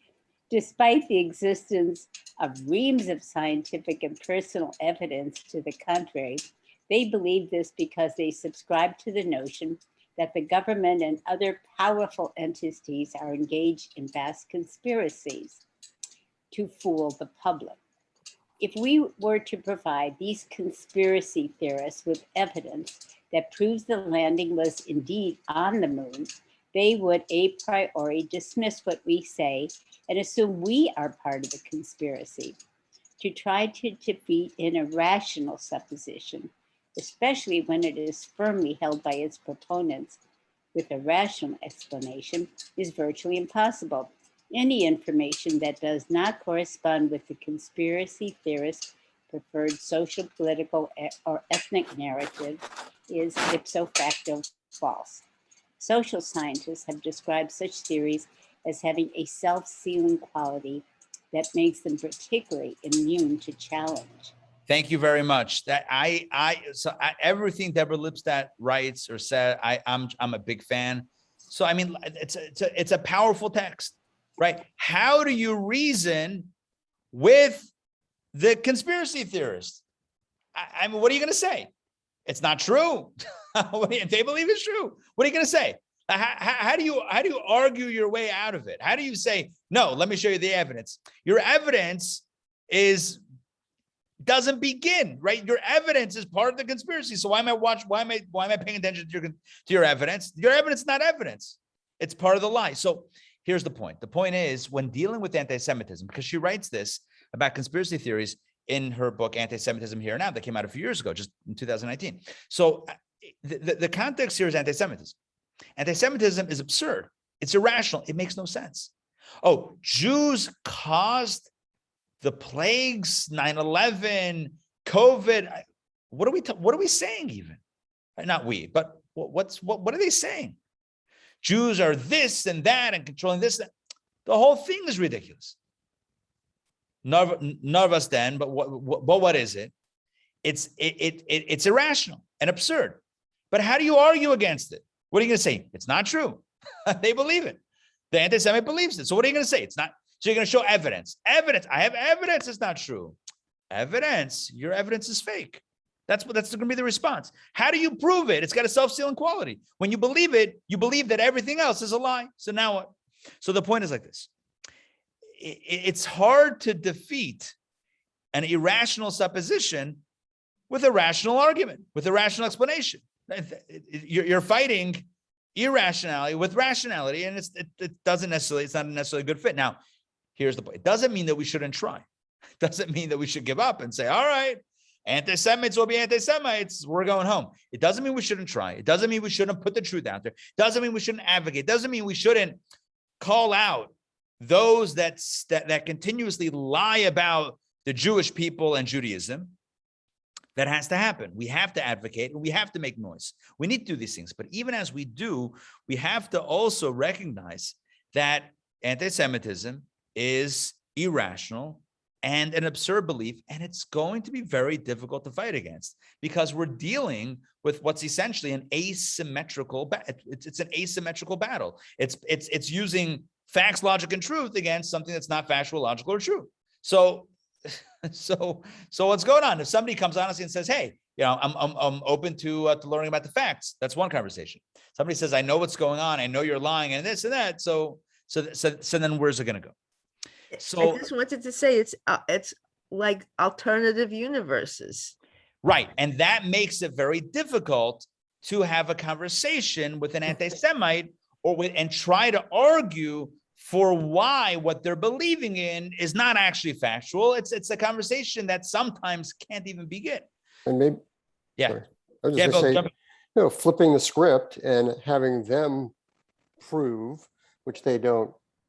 Speaker 2: Despite the existence of reams of scientific and personal evidence to the contrary, they believe this because they subscribe to the notion that the government and other powerful entities are engaged in vast conspiracies to fool the public. If we were to provide these conspiracy theorists with evidence that proves the landing was indeed on the moon, they would a priori dismiss what we say and assume we are part of the conspiracy. To try to defeat an irrational supposition, especially when it is firmly held by its proponents with a rational explanation, is virtually impossible. Any information that does not correspond with the conspiracy theorist preferred social, political, or ethnic narrative is ipso facto false. Social scientists have described such theories as having a self-sealing quality that makes them particularly immune to challenge.
Speaker 1: Thank you very much. That everything Deborah Lipstadt writes or said, I'm a big fan. So I mean, it's a powerful text, right? How do you reason with the conspiracy theorist? I mean, what are you going to say? It's not true. They believe it's true. What are you going to say? How do you argue your way out of it? How do you say, no, let me show you the evidence? Your evidence doesn't begin, right? Your evidence is part of the conspiracy. So why am I paying attention to your evidence? Your evidence is not evidence. It's part of the lie. So here's the point. The point is, when dealing with anti-Semitism, because she writes this about conspiracy theories in her book, Anti-Semitism Here and Now, that came out a few years ago, just in 2019. So the context here is anti-Semitism. Anti-Semitism is absurd. It's irrational. It makes no sense. Oh, Jews caused the plagues, 9/11, COVID. What are we saying even? Not we, but what are they saying? Jews are this and that and controlling this. The whole thing is ridiculous. Nervous then, but what is it? It's irrational and absurd. But how do you argue against it? What are you going to say? It's not true. They believe it. The anti-Semite believes it. So what are you going to say? It's not. So you're going to show evidence. Evidence. I have evidence. It's not true. Evidence. Your evidence is fake. That's going to be the response. How do you prove it? It's got a self-sealing quality. When you believe it, you believe that everything else is a lie. So now what? So the point is like this. It's hard to defeat an irrational supposition with a rational argument, with a rational explanation. You're fighting irrationality with rationality, and it's not necessarily a good fit. Now, here's the point. It doesn't mean that we shouldn't try. It doesn't mean that we should give up and say, all right, anti-Semites will be anti-Semites. We're going home. It doesn't mean we shouldn't try. It doesn't mean we shouldn't put the truth out there. It doesn't mean we shouldn't advocate. It doesn't mean we shouldn't call out those that continuously lie about the Jewish people and Judaism. That has to happen. We have to advocate and we have to make noise. We need to do these things. But even as we do, we have to also recognize that anti-Semitism is irrational and an absurd belief, and it's going to be very difficult to fight against because we're dealing with what's essentially an asymmetrical. It's an asymmetrical battle. It's using facts, logic, and truth against something that's not factual, logical, or true. So what's going on? If somebody comes honestly and says, "Hey, I'm open to learning about the facts," that's one conversation. Somebody says, "I know what's going on. I know you're lying, and this and that." So then where's it going to go? So
Speaker 4: I just wanted to say it's like alternative universes.
Speaker 1: Right. And that makes it very difficult to have a conversation with an anti-Semite and try to argue for why what they're believing in is not actually factual. It's a conversation that sometimes can't even begin.
Speaker 13: And maybe,
Speaker 1: yeah.
Speaker 13: Sorry. I was just going to say, flipping the script and having them prove, which they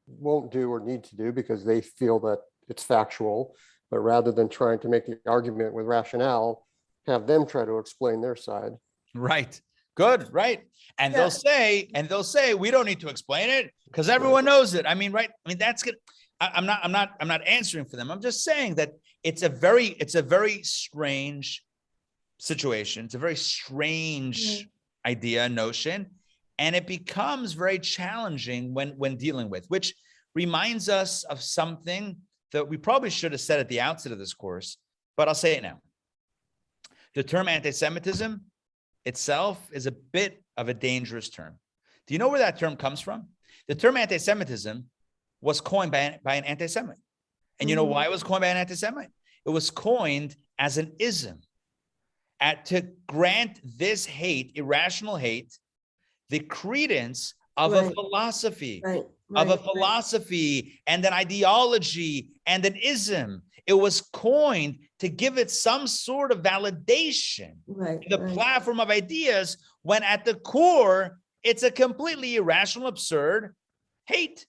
Speaker 13: won't do or need to do because they feel that it's factual, but rather than trying to make the argument with rationale, have them try to explain their side.
Speaker 1: Right. Good. Right. And they'll say, we don't need to explain it because everyone knows it. I mean, right. I mean, that's good. I'm not answering for them. I'm just saying that it's a very strange situation. It's a very strange idea, notion. And it becomes very challenging when dealing with, which reminds us of something that we probably should have said at the outset of this course, but I'll say it now. The term anti-Semitism itself is a bit of a dangerous term. Do you know where that term comes from? The term anti-Semitism was coined by an anti-Semite. And you know why it was coined by an anti-Semite? It was coined as an ism to grant this hate, irrational hate, the credence of a philosophy, and an ideology and an ism. It was coined to give it some sort of validation, the platform of ideas, when at the core, it's a completely irrational, absurd hate.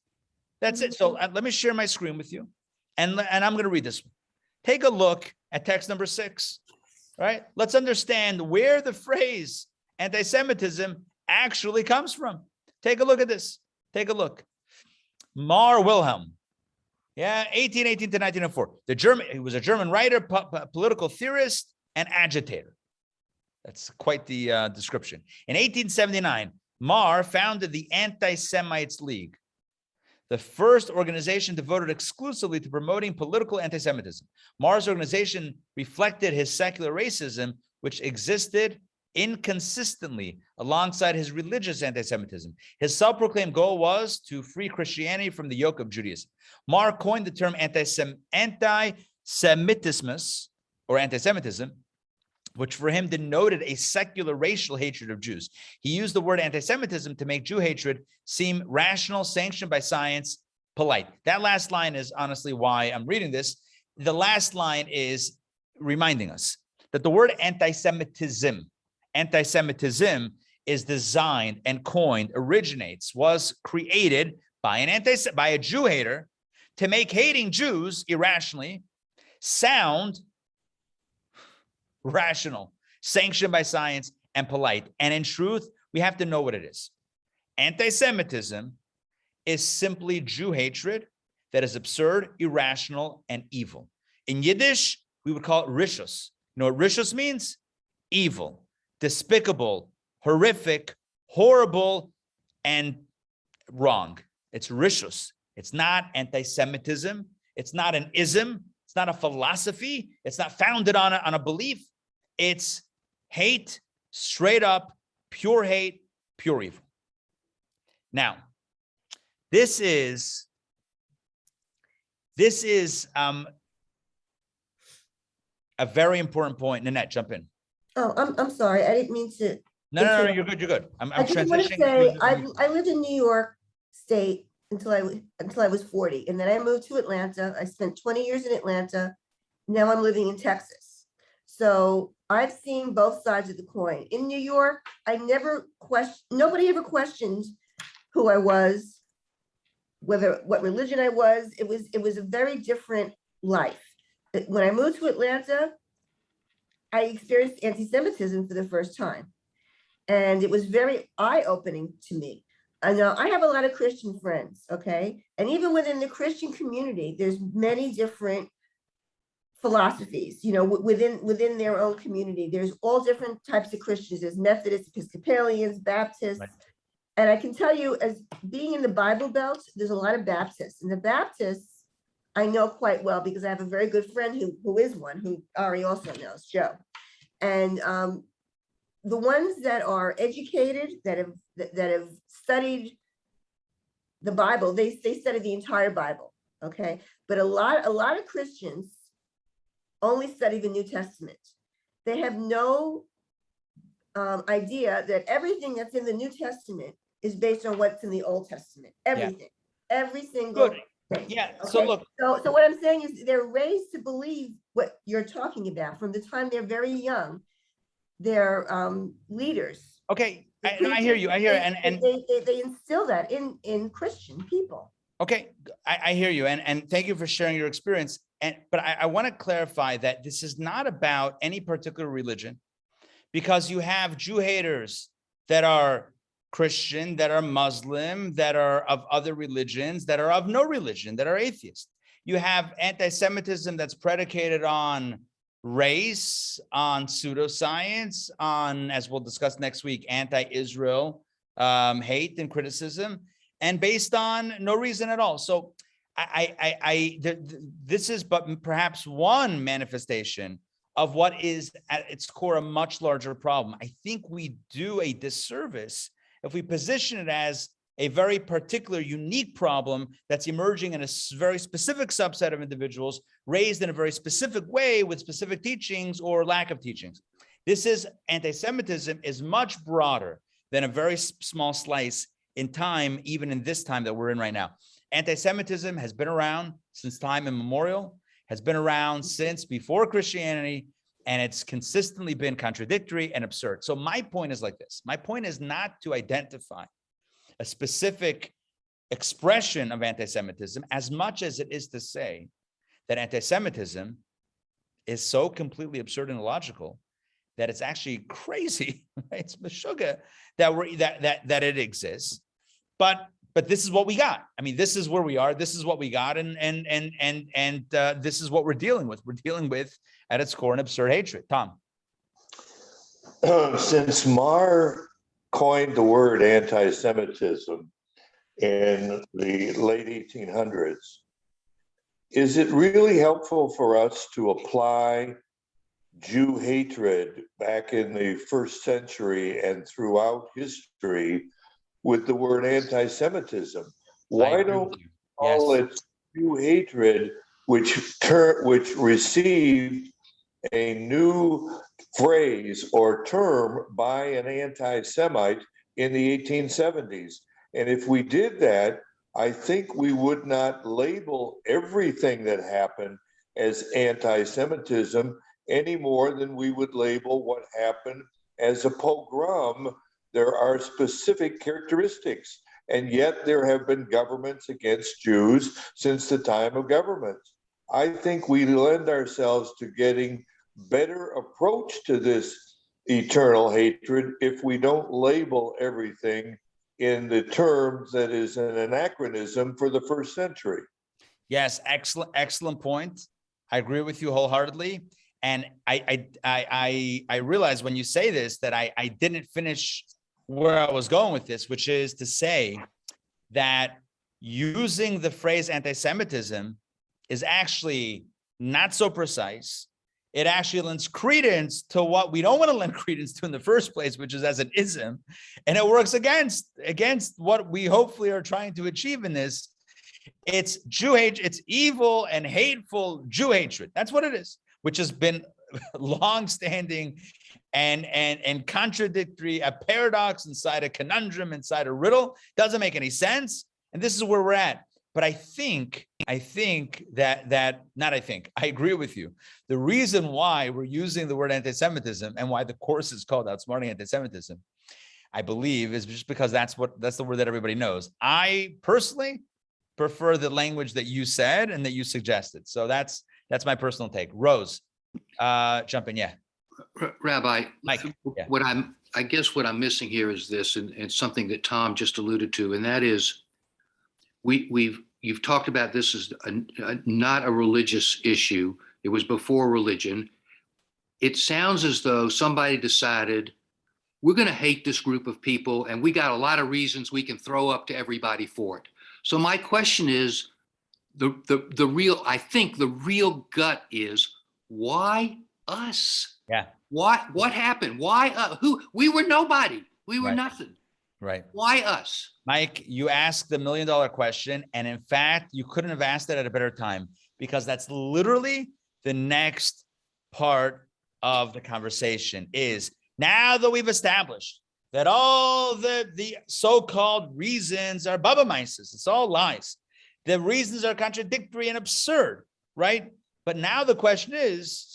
Speaker 1: That's it. So let me share my screen with you. And I'm going to read this one. Take a look at text number 6, right? Let's understand where the phrase anti-Semitism actually comes from. Take a look at this. Take a look. Mar Wilhelm, 1818 to 1904. He was a German writer, political theorist, and agitator. That's quite the description. In 1879, Mar founded the Anti-Semites League, the first organization devoted exclusively to promoting political anti-Semitism. Mar's organization reflected his secular racism, which existed inconsistently alongside his religious anti-Semitism. His self-proclaimed goal was to free Christianity from the yoke of Judaism. Mar coined the term anti-Semitism, or anti-Semitism, which for him denoted a secular racial hatred of Jews. He used the word anti-Semitism to make Jew hatred seem rational, sanctioned by science, polite. That last line is honestly why I'm reading this. The last line is reminding us that the word anti-Semitism is designed and coined, was created by a Jew hater to make hating Jews irrationally sound rational, sanctioned by science, and polite. And in truth, we have to know what it is. Anti-Semitism is simply Jew hatred that is absurd, irrational, and evil. In Yiddish, we would call it rishus. You know what rishus means? Evil, despicable, horrific, horrible, and wrong. It's rishus. It's not anti-Semitism. It's not an ism. It's not a philosophy. It's not founded on a belief. It's hate, straight up, pure hate, pure evil. Now, this is a very important point. Nanette, jump in.
Speaker 5: Oh, I'm sorry. I didn't mean to.
Speaker 1: No, you're good. You're good.
Speaker 5: I just want to say I lived in New York State until I was 40, and then I moved to Atlanta. I spent 20 years in Atlanta. Now I'm living in Texas. So I've seen both sides of the coin. In New York, nobody ever questioned who I was, what religion I was. It was a very different life. When I moved to Atlanta, I experienced anti-Semitism for the first time. And it was very eye-opening to me. I know I have a lot of Christian friends, okay? And even within the Christian community, there's many different philosophies, you know, within their own community. There's all different types of Christians. There's Methodists, Episcopalians, Baptists. Right. And I can tell you, as being in the Bible Belt, there's a lot of Baptists. And the Baptists, I know quite well because I have a very good friend who is one, who Ari also knows, Joe. And the ones that are educated, that have studied the Bible, they study the entire Bible, okay? But a lot of Christians only study the New Testament. They have no idea that everything that's in the New Testament is based on what's in the Old Testament. Everything, every single thing.
Speaker 1: Yeah.
Speaker 5: Okay?
Speaker 1: So look.
Speaker 5: So what I'm saying is they're raised to believe what you're talking about from the time they're very young. They're leaders.
Speaker 1: Okay, I hear you. And
Speaker 5: they instill that in Christian people.
Speaker 1: Okay, I hear you, and thank you for sharing your experience. But I want to clarify that this is not about any particular religion, because you have Jew haters that are Christian, that are Muslim, that are of other religions, that are of no religion, that are atheist. You have anti-Semitism that's predicated on race, on pseudoscience, on, as we'll discuss next week, anti-Israel hate and criticism, and based on no reason at all. So this is but perhaps one manifestation of what is at its core a much larger problem. I think we do a disservice if we position it as a very particular, unique problem that's emerging in a very specific subset of individuals raised in a very specific way with specific teachings or lack of teachings. Anti-Semitism is much broader than a very small slice in time, even in this time that we're in right now. Anti-Semitism has been around since time immemorial, has been around since before Christianity, and it's consistently been contradictory and absurd. So my point is like this. My point is not to identify a specific expression of anti-Semitism as much as it is to say that anti-Semitism is so completely absurd and illogical that it's actually crazy. Right? It's meshuggah that it exists. But this is what we got. I mean, this is where we are. This is what we got, and this is what we're dealing with. We're dealing with, at its core, an absurd hatred. Tom.
Speaker 12: Since Marr coined the word anti-Semitism in the late 1800s, is it really helpful for us to apply Jew hatred back in the first century and throughout history with the word anti-Semitism? Why don't we call it Jew hatred, which received a new phrase or term by an anti-Semite in the 1870s? And if we did that, I think we would not label everything that happened as anti-Semitism any more than we would label what happened as a pogrom. There are specific characteristics, and yet there have been governments against Jews since the time of government. I think we lend ourselves to getting better approach to this eternal hatred if we don't label everything in the terms that is an anachronism for the first century.
Speaker 1: Yes, excellent point. I agree with you wholeheartedly. And I realize when you say this that I didn't finish where I was going with this, which is to say that using the phrase anti-Semitism is actually not so precise. It actually lends credence to what we don't want to lend credence to in the first place, which is as an ism, and it works against what we hopefully are trying to achieve in this. It's Jew hate, it's evil and hateful Jew hatred. That's what it is, which has been long-standing and contradictory, a paradox inside a conundrum, inside a riddle. Doesn't make any sense, and this is where we're at. But I agree with you. The reason why we're using the word anti-Semitism and why the course is called Outsmarting Antisemitism, I believe, is just because that's the word that everybody knows. I personally prefer the language that you said and that you suggested. So that's my personal take. Rose, jump in, yeah.
Speaker 14: Rabbi,
Speaker 1: Mike, yeah.
Speaker 14: what I'm missing here is this, and something that Tom just alluded to, and that is you've talked about this as not a religious issue. It was before religion. It sounds as though somebody decided we're going to hate this group of people, and we got a lot of reasons we can throw up to everybody for it. So my question is, I think the real gut is, why us?
Speaker 1: Yeah.
Speaker 14: What happened? Why who? We were nobody. We were nothing.
Speaker 1: Right.
Speaker 14: Why us?
Speaker 1: Mike, you asked the $1 million question, and in fact, you couldn't have asked it at a better time, because that's literally the next part of the conversation. Is now that we've established that all the so-called reasons are Baba Mises, it's all lies. The reasons are contradictory and absurd, right? But now the question is,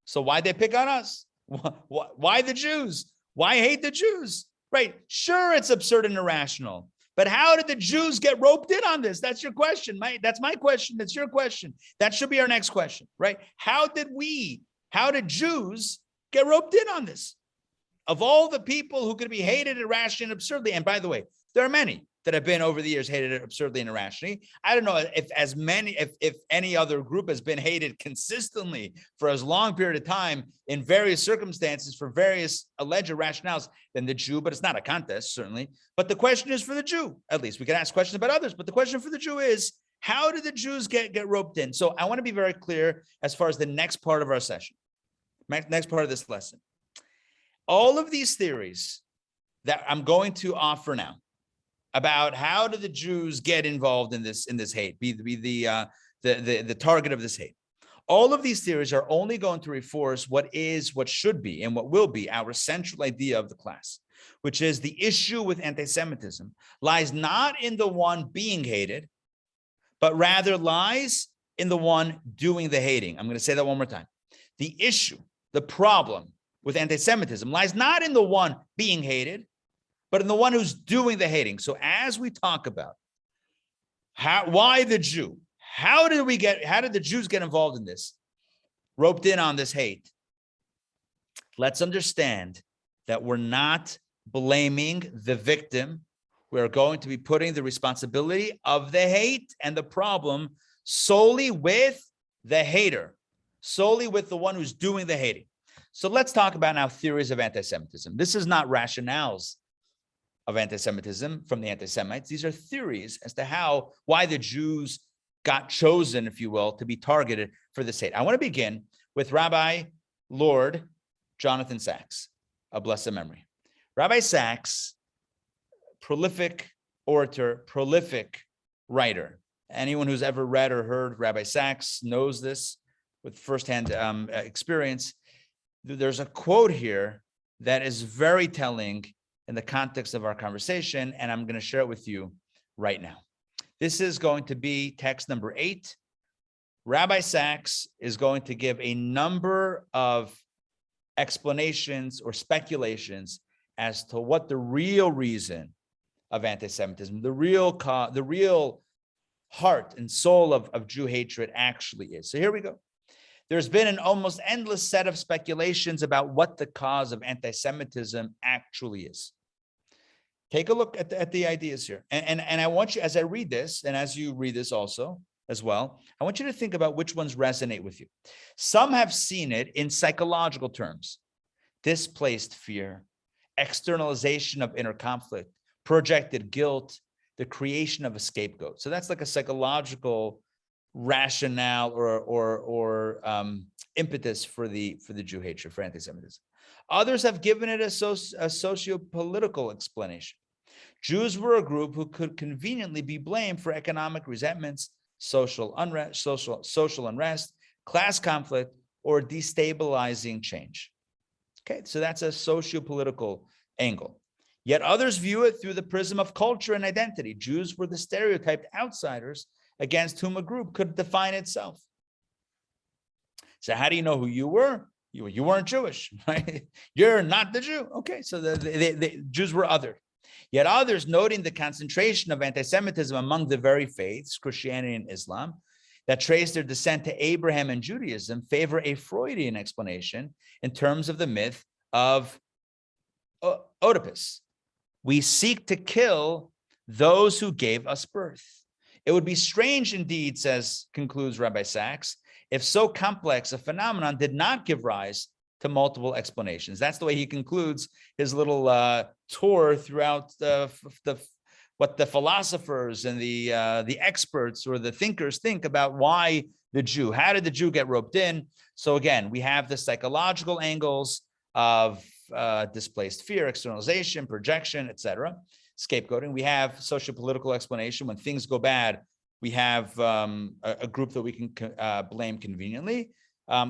Speaker 1: so why they pick on us? Why the Jews? Why hate the Jews? Right? Sure, it's absurd and irrational, but how did the Jews get roped in on this? That's your question, Mike. That's my question. That's your question. That should be our next question, right? How did Jews get roped in on this? Of all the people who could be hated irrationally and absurdly, and by the way, there are many that have been over the years hated absurdly and irrationally. I don't know if any other group has been hated consistently for as long period of time in various circumstances for various alleged rationales than the Jew, but it's not a contest, certainly. But the question is for the Jew, at least. We can ask questions about others, but the question for the Jew is, how did the Jews get roped in? So I want to be very clear as far as the next part of our session, next part of this lesson. All of these theories that I'm going to offer now about how do the Jews get involved in this hate, be the target of this hate. All of these theories are only going to reinforce what should be, and what will be our central idea of the class, which is the issue with anti-Semitism lies not in the one being hated, but rather lies in the one doing the hating. I'm going to say that one more time. The issue, the problem with anti-Semitism lies not in the one being hated, but in the one who's doing the hating. So as we talk about Why the Jew? How did the Jews get involved in this? Roped in on this hate? Let's understand that we're not blaming the victim. We're going to be putting the responsibility of the hate and the problem solely with the hater, solely with the one who's doing the hating. So let's talk about now theories of anti-Semitism. This is not rationales of anti-Semitism from the anti-Semites. These are theories as to why the Jews got chosen, if you will, to be targeted for this hate. I want to begin with Rabbi Lord Jonathan Sacks, of blessed memory. Rabbi Sacks, prolific orator, prolific writer. Anyone who's ever read or heard Rabbi Sacks knows this with firsthand experience. There's a quote here that is very telling in the context of our conversation, and I'm going to share it with you right now. This is going to be text number 8. Rabbi Sacks is going to give a number of explanations or speculations as to what the real reason of anti-Semitism, the real heart and soul of Jew hatred actually is. So here we go. There's been an almost endless set of speculations about what the cause of anti-Semitism actually is. Take a look at the ideas here. And I want you, as I read this, and as you read this also as well, I want you to think about which ones resonate with you. Some have seen it in psychological terms: displaced fear, externalization of inner conflict, projected guilt, the creation of a scapegoat. So that's like a psychological rationale or impetus for the Jew hatred, for anti-Semitism. Others have given it a socio-political explanation. Jews were a group who could conveniently be blamed for economic resentments, social unrest, class conflict, or destabilizing change. Okay, so that's a socio-political angle. Yet others view it through the prism of culture and identity. Jews were the stereotyped outsiders against whom a group could define itself. So how do you know who you were? You weren't Jewish, right? You're not the Jew. Okay, so the Jews were othered. Yet others, noting the concentration of anti-Semitism among the very faiths, Christianity and Islam, that trace their descent to Abraham and Judaism, favor a Freudian explanation in terms of the myth of Oedipus. We seek to kill those who gave us birth. It would be strange indeed, concludes Rabbi Sacks, if so complex a phenomenon did not give rise to multiple explanations. That's the way he concludes his little tour throughout what the philosophers and the experts or the thinkers think about why the Jew. How did the Jew get roped in? So again, we have the psychological angles of displaced fear, externalization, projection, etc., scapegoating. We have socio-political explanation. When things go bad, we have a group that we can blame conveniently.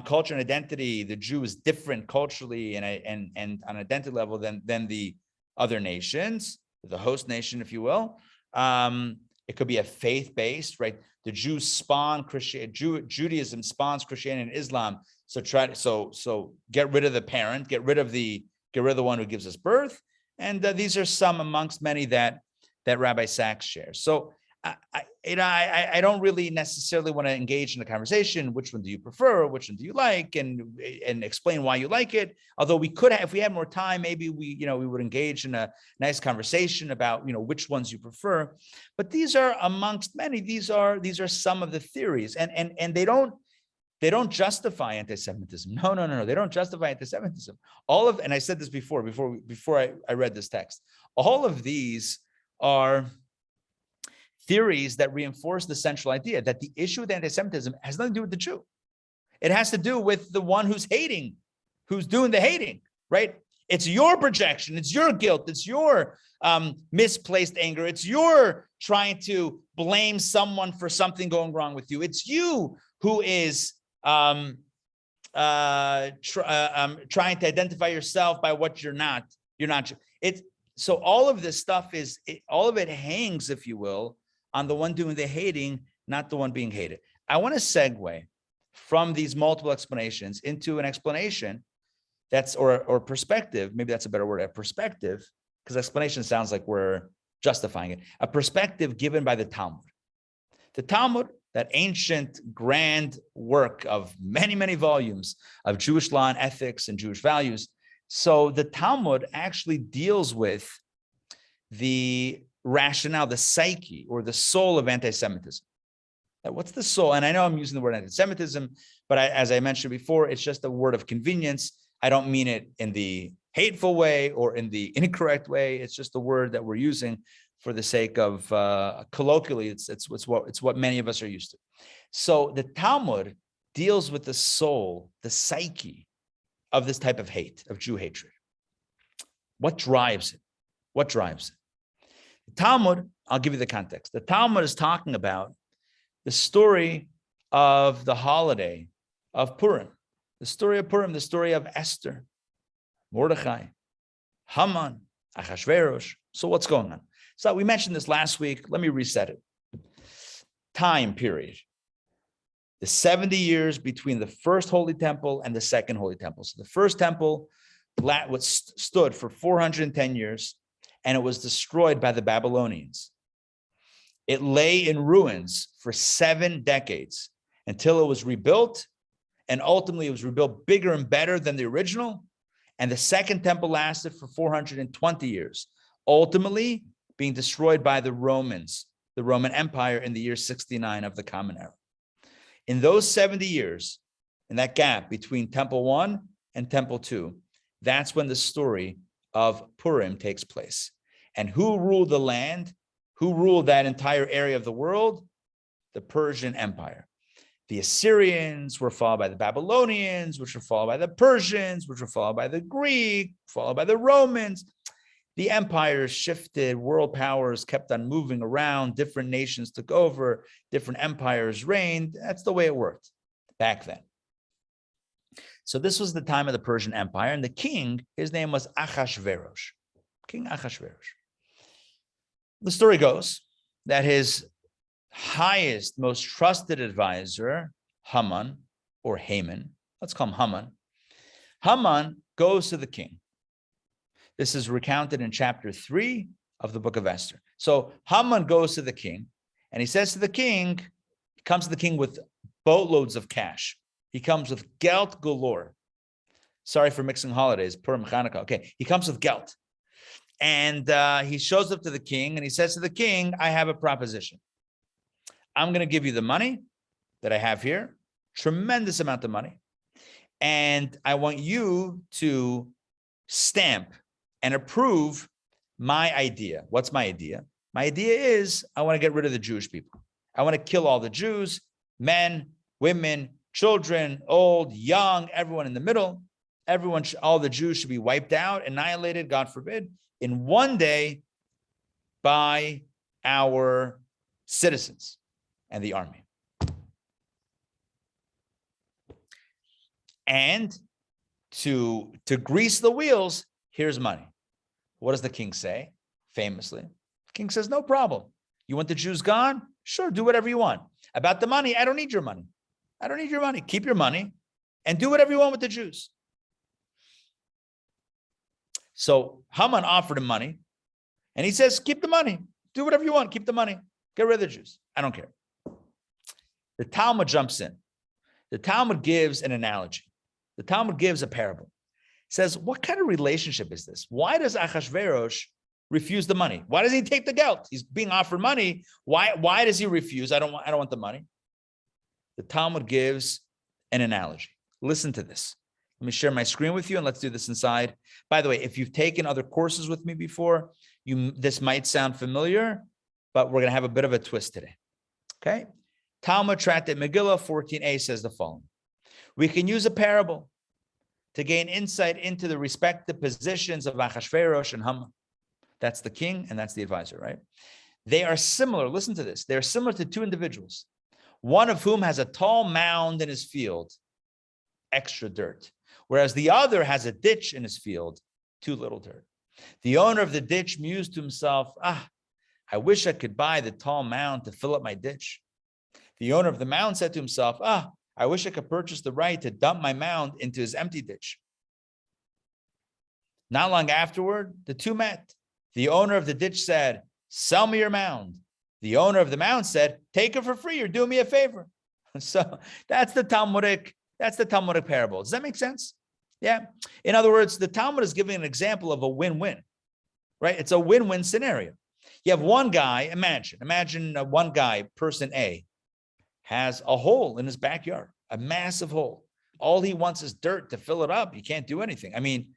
Speaker 1: Culture and identity, the Jew is different culturally and on identity level than the other nations, the host nation, if you will. It could be a faith-based, right? The Jews spawn Judaism spawns Christianity and Islam. So get rid of the parent, get rid of the one who gives us birth. And these are some amongst many that Rabbi Sacks shares. So I don't really necessarily want to engage in the conversation. Which one do you prefer? Which one do you like? And explain why you like it. Although we could have, if we had more time, maybe we would engage in a nice conversation about, which ones you prefer. But these are amongst many. These are some of the theories, and they don't justify anti-Semitism. No. They don't justify anti-Semitism. And I said this before I read this text. All of these are theories that reinforce the central idea that the issue with anti-Semitism has nothing to do with the Jew. It has to do with the one who's hating, who's doing the hating, right? It's your projection. It's your guilt. It's your misplaced anger. It's your trying to blame someone for something going wrong with you. It's you who is trying to identify yourself by what you're not. You're not. So all of this stuff all of it hangs, if you will, on the one doing the hating, not the one being hated. I want to segue from these multiple explanations into an explanation or perspective. Maybe that's a better word, a perspective, because explanation sounds like we're justifying it. A perspective given by the Talmud. The Talmud, that ancient grand work of many, many volumes of Jewish law and ethics and Jewish values. So the Talmud actually deals with the rationale, the psyche or the soul of anti-Semitism. What's the soul? And I know I'm using the word anti-Semitism, but as I mentioned before, it's just a word of convenience. I don't mean it in the hateful way or in the incorrect way. It's just a word that we're using for the sake of colloquially, it's what many of us are used to. So the Talmud deals with the soul, the psyche of this type of hate, of Jew hatred. What drives it? What drives it? The Talmud, I'll give you the context. The Talmud is talking about the story of the holiday of Purim, the story of Purim, the story of Esther, Mordechai, Haman, Achashverosh. So what's going on? So we mentioned this last week. Let me reset it. Time period. The 70 years between the first Holy Temple and the second Holy Temple. So the first temple stood for 410 years, and it was destroyed by the Babylonians. It lay in ruins for 7 decades until it was rebuilt, and ultimately it was rebuilt bigger and better than the original. And the second temple lasted for 420 years, ultimately being destroyed by the Romans, the Roman Empire, in the year 69 of the Common Era. In those 70 years, in that gap between Temple 1 and Temple 2, that's when the story of Purim takes place. And who ruled the land? Who ruled that entire area of the world? The Persian Empire. The Assyrians were followed by the Babylonians, which were followed by the Persians, which were followed by the Greek, followed by the Romans. The empires shifted, world powers kept on moving around, different nations took over, different empires reigned. That's the way it worked back then. So this was the time of the Persian Empire, and the king, his name was Achashverosh, King Achashverosh. The story goes that his highest, most trusted advisor, Haman, or Haman, let's call him Haman. Haman goes to the king. This is recounted in chapter 3 of the book of Esther. So Haman goes to the king, and he says to the king, he comes to the king with boatloads of cash. He comes with gelt galore. Sorry for mixing holidays, Purim, Chanukah. Okay, he comes with gelt. And he shows up to the king, and he says to the king, I have a proposition. I'm going to give you the money that I have here, tremendous amount of money. And I want you to stamp and approve my idea. What's my idea? My idea is I want to get rid of the Jewish people. I want to kill all the Jews, men, women, children, old, young, everyone in the middle. Everyone, all the Jews should be wiped out, annihilated, God forbid, in one day by our citizens and the army. And to grease the wheels, here's money. What does the king say? Famously, the king says, no problem. You want the Jews gone? Sure, do whatever you want. About the money, I don't need your money. I don't need your money. Keep your money and do whatever you want with the Jews. So Haman offered him money, and he says, keep the money. Do whatever you want. Keep the money. Get rid of the Jews. I don't care. The Talmud jumps in. The Talmud gives an analogy. The Talmud gives a parable. It says, what kind of relationship is this? Why does Achashverosh refuse the money? Why does he take the gelt? He's being offered money. Why does he refuse? I don't want the money. The Talmud gives an analogy. Listen to this. Let me share my screen with you, and let's do this inside. By the way, if you've taken other courses with me before, this might sound familiar, but we're going to have a bit of a twist today. Okay? Talmud Tractate Megillah 14a says the following. We can use a parable to gain insight into the respective positions of Achashverosh and Haman. That's the king and that's the advisor, right? They are similar. Listen to this. They're similar to two individuals, one of whom has a tall mound in his field, extra dirt, whereas the other has a ditch in his field, too little dirt. The owner of the ditch mused to himself, I wish I could buy the tall mound to fill up my ditch. The owner of the mound said to himself, I wish I could purchase the right to dump my mound into his empty ditch. Not long afterward, the two met. The owner of the ditch said, sell me your mound. The owner of the mound said, take it for free. You're doing me a favor. So that's the Talmudic parable. Does that make sense? Yeah. In other words, the Talmud is giving an example of a win-win, right? It's a win-win scenario. You have one guy, imagine one guy, person A, has a hole in his backyard, a massive hole. All he wants is dirt to fill it up. He can't do anything. I mean,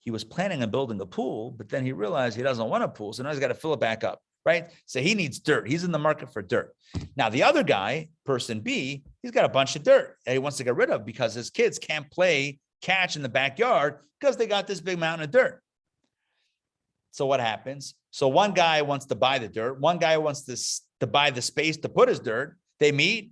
Speaker 1: he was planning on building a pool, but then he realized he doesn't want a pool. So now he's got to fill it back up, right? So he needs dirt. He's in the market for dirt. Now, the other guy, person B, he's got a bunch of dirt that he wants to get rid of because his kids can't play catch in the backyard because they got this big mountain of dirt. So what happens? So one guy wants to buy the dirt. One guy wants to buy the space to put his dirt. They meet.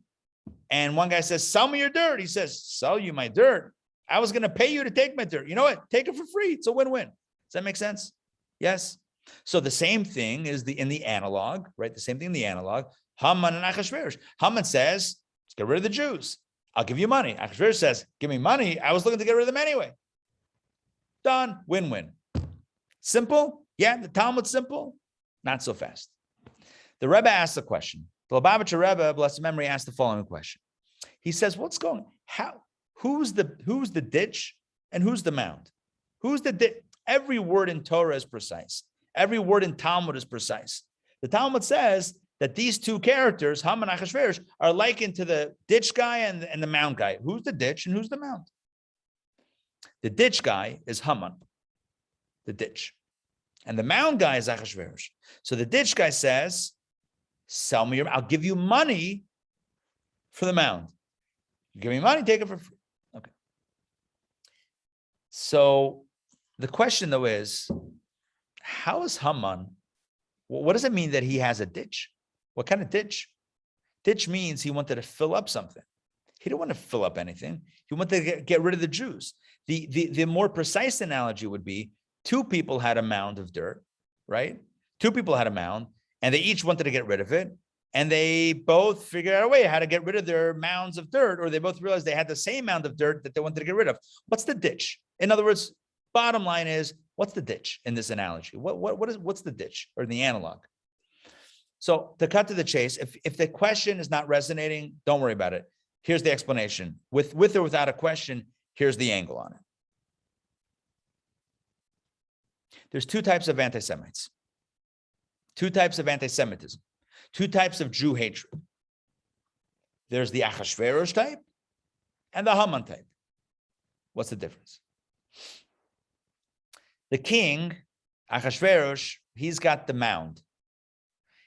Speaker 1: And one guy says, sell me your dirt. He says, sell you my dirt. I was going to pay you to take my dirt. You know what? Take it for free. It's a win-win. Does that make sense? Yes. So the same thing is in the analog, right? The same thing in the analog. Haman and Achashverosh. Haman says, let's get rid of the Jews. I'll give you money. Achashverosh says, give me money. I was looking to get rid of them anyway. Done. Win-win. Simple? Yeah, the Talmud's simple. Not so fast. The Rebbe asked a question. The Lubavitcher Rebbe, blessed memory, asked the following question. He says, what's going on? Who's the ditch and who's the mound? Who's the ditch? Every word in Torah is precise. Every word in Talmud is precise. The Talmud says that these two characters, Haman and Achashverosh, are likened to the ditch guy and the mound guy. Who's the ditch and who's the mound? The ditch guy is Haman, the ditch. And the mound guy is Achashverosh. So the ditch guy says, sell me I'll give you money for the mound. You give me money, take it for free. Okay. So the question though is, how is Haman, what does it mean that he has a ditch? What kind of ditch? Ditch means he wanted to fill up something. He didn't want to fill up anything. He wanted to get rid of the Jews. The more precise analogy would be, two people had a mound of dirt, right? Two people had a mound, and they each wanted to get rid of it. And they both figured out a way how to get rid of their mounds of dirt, or they both realized they had the same mound of dirt that they wanted to get rid of. What's the ditch? In other words, bottom line is, what's the ditch in this analogy? What's the ditch or the analog? So to cut to the chase, if the question is not resonating, don't worry about it. Here's the explanation. With or without a question, here's the angle on it. There's two types of anti-Semites. Two types of anti-Semitism. Two types of Jew hatred. There's the Achashverosh type and the Haman type. What's the difference? The king, Achashverosh, he's got the mound.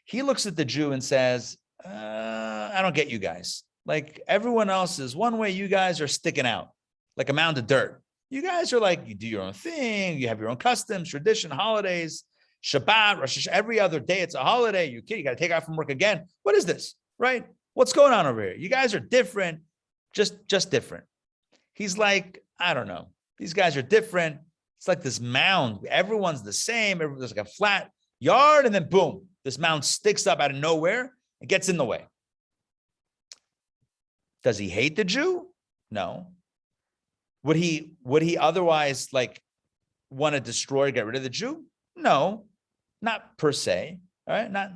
Speaker 1: He looks at the Jew and says, I don't get you guys. Like everyone else is one way, you guys are sticking out like a mound of dirt. You guys are like, you do your own thing. You have your own customs, tradition, holidays, Shabbat, Rosh Hashanah, every other day it's a holiday. You got to take out from work again. What is this, right? What's going on over here? You guys are different, just different. He's like, I don't know. These guys are different. It's like this mound. Everyone's the same. There's like a flat yard, and then boom, this mound sticks up out of nowhere and gets in the way. Does he hate the Jew? No. Would he otherwise like want to destroy, get rid of the Jew? No, not per se. All right,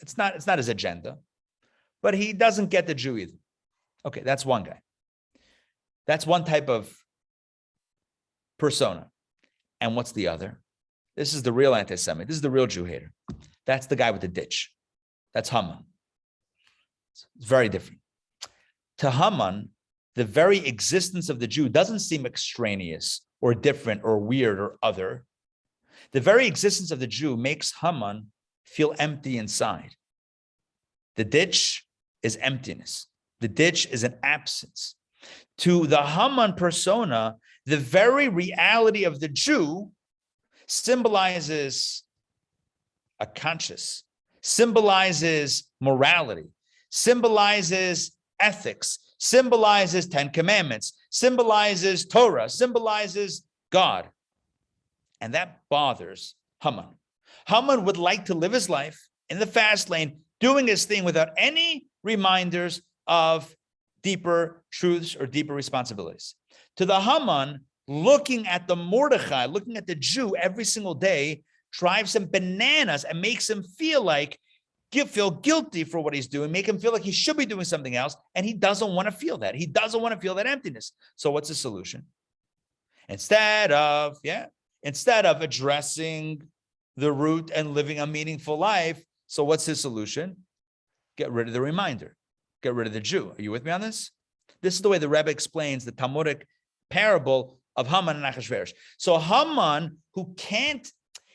Speaker 1: it's not his agenda, but he doesn't get the Jew either. Okay, that's one guy. That's one type of persona. And what's the other? This is the real anti-Semite. This is the real Jew hater. That's the guy with the ditch. That's Haman. It's very different. To Haman, the very existence of the Jew doesn't seem extraneous or different or weird or other. The very existence of the Jew makes Haman feel empty inside. The ditch is emptiness. The ditch is an absence. To the Haman persona, the very reality of the Jew symbolizes a conscience, symbolizes morality, symbolizes ethics, symbolizes 10 commandments, symbolizes Torah, symbolizes God. And that bothers Haman. Haman would like to live his life in the fast lane, doing his thing without any reminders of deeper truths or deeper responsibilities. To the Haman, looking at the Mordechai, looking at the Jew every single day, drives him bananas and makes him feel like feel guilty for what he's doing, make him feel like he should be doing something else, and he doesn't want to feel that. He doesn't want to feel that emptiness. So what's the solution? Instead of addressing the root and living a meaningful life, so what's his solution? Get rid of the reminder. Get rid of the Jew. Are you with me on this? This is the way the Rebbe explains the Talmudic parable of Haman and Achashverosh. So Haman,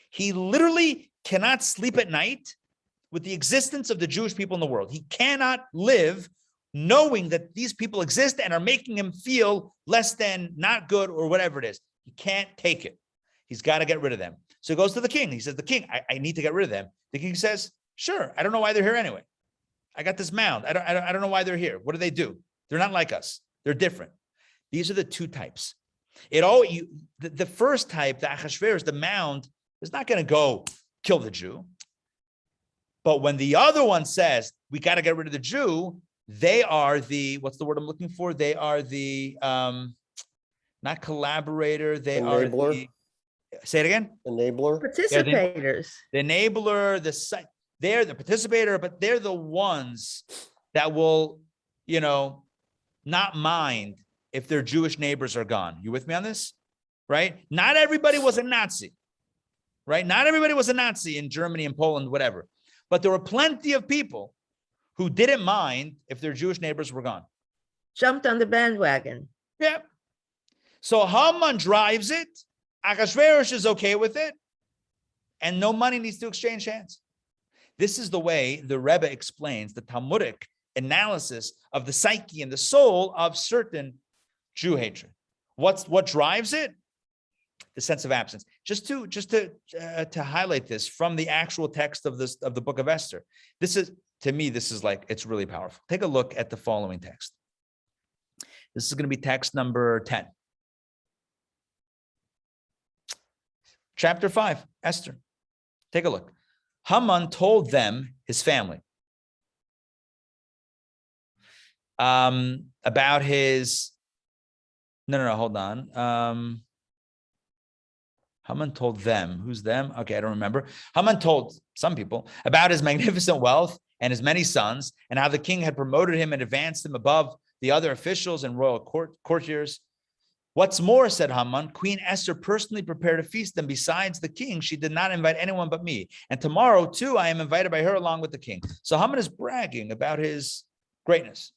Speaker 1: he literally cannot sleep at night with the existence of the Jewish people in the world. He cannot live knowing that these people exist and are making him feel less than, not good, or whatever it is. He can't take it. He's got to get rid of them. So he goes to the king. He says, the king, I need to get rid of them. The king says, sure, I don't know why they're here anyway. I got this mound. I don't know why they're here. What do they do? They're not like us. They're different. These are the two types. The first type, the Achashverosh, the mound, is not going to go kill the Jew. But when the other one says, we got to get rid of the Jew, they are the, what's the word I'm looking for? They are the, not collaborator, they are the, say it again?
Speaker 13: Enabler.
Speaker 4: Participators.
Speaker 1: The enabler, they're the participator, but they're the ones that will, not mind if their Jewish neighbors are gone. You with me on this? Right? Not everybody was a Nazi, right? Not everybody was a Nazi in Germany and Poland, whatever. But there were plenty of people who didn't mind if their Jewish neighbors were gone.
Speaker 4: Jumped on the bandwagon.
Speaker 1: Yeah. So Haman drives it. Achashverosh is okay with it. And no money needs to exchange hands. This is the way the Rebbe explains the Talmudic analysis of the psyche and the soul of certain Jew hatred. What drives it? The sense of absence. Just to highlight this from the actual text of the book of Esther. This is, to me, it's really powerful. Take a look at the following text. This is going to be text number 10. Chapter 5, Esther. Take a look. Haman told them, his family, about his, hold on. Haman told them, who's them? Okay, I don't remember. Haman told some people about his magnificent wealth and his many sons, and how the king had promoted him and advanced him above the other officials and royal courtiers. What's more, said Haman, Queen Esther personally prepared a feast, and besides the king, she did not invite anyone but me. And tomorrow, too, I am invited by her along with the king. So Haman is bragging about his greatness.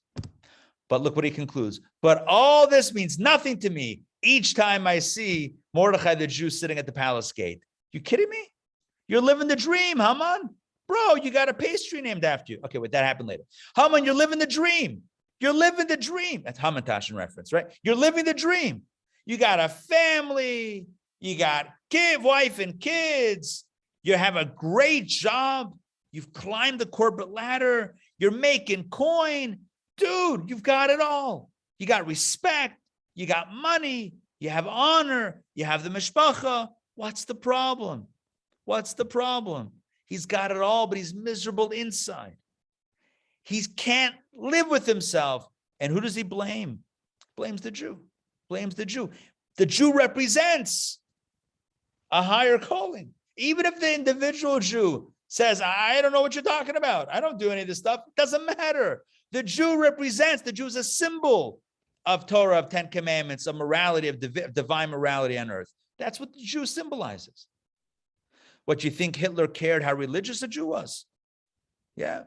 Speaker 1: But look what he concludes. But all this means nothing to me each time I see Mordechai the Jew sitting at the palace gate. You kidding me? You're living the dream, Haman. Bro, you got a pastry named after you. Okay, wait, that happened later. Haman, you're living the dream. You're living the dream. That's Hamantash in reference, right? You're living the dream. You got a family. You got wife and kids. You have a great job. You've climbed the corporate ladder. You're making coin. Dude, you've got it all. You got respect. You got money. You have honor. You have the mishpacha. What's the problem? What's the problem? He's got it all, but he's miserable inside. He can't live with himself. And who does he blame? Blames the Jew. Blames the Jew. The Jew represents a higher calling. Even if the individual Jew says, I don't know what you're talking about. I don't do any of this stuff. It doesn't matter. The Jew represents, the Jew is a symbol of Torah, of 10 Commandments, of morality, of divine morality on earth. That's what the Jew symbolizes. What, you think Hitler cared how religious a Jew was? Yeah.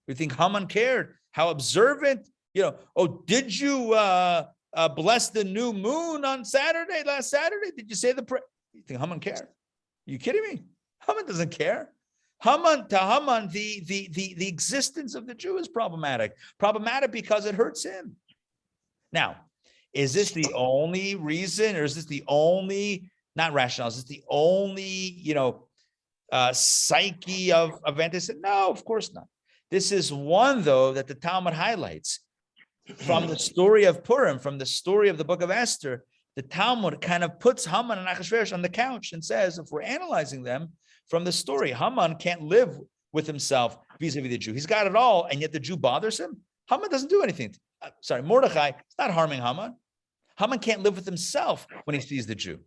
Speaker 1: You think Haman cared how observant? Did you bless the new moon on Saturday, last Saturday? Did you say the prayer? You think Haman cared? Are you kidding me? Haman doesn't care. To Haman, the existence of the Jew is problematic. Problematic because it hurts him. Now, is this the only reason, or is this the only, not rationale, is this the only, psyche of anti-Semitism? No, of course not. This is one, though, that the Talmud highlights. From the story of Purim, from the story of the book of Esther, the Talmud kind of puts Haman and Achashverosh on the couch and says, if we're analyzing them from the story, Haman can't live with himself vis-a-vis the Jew. He's got it all, and yet the Jew bothers him. Haman doesn't do anything. Mordechai is not harming Haman. Haman can't live with himself when he sees the Jew.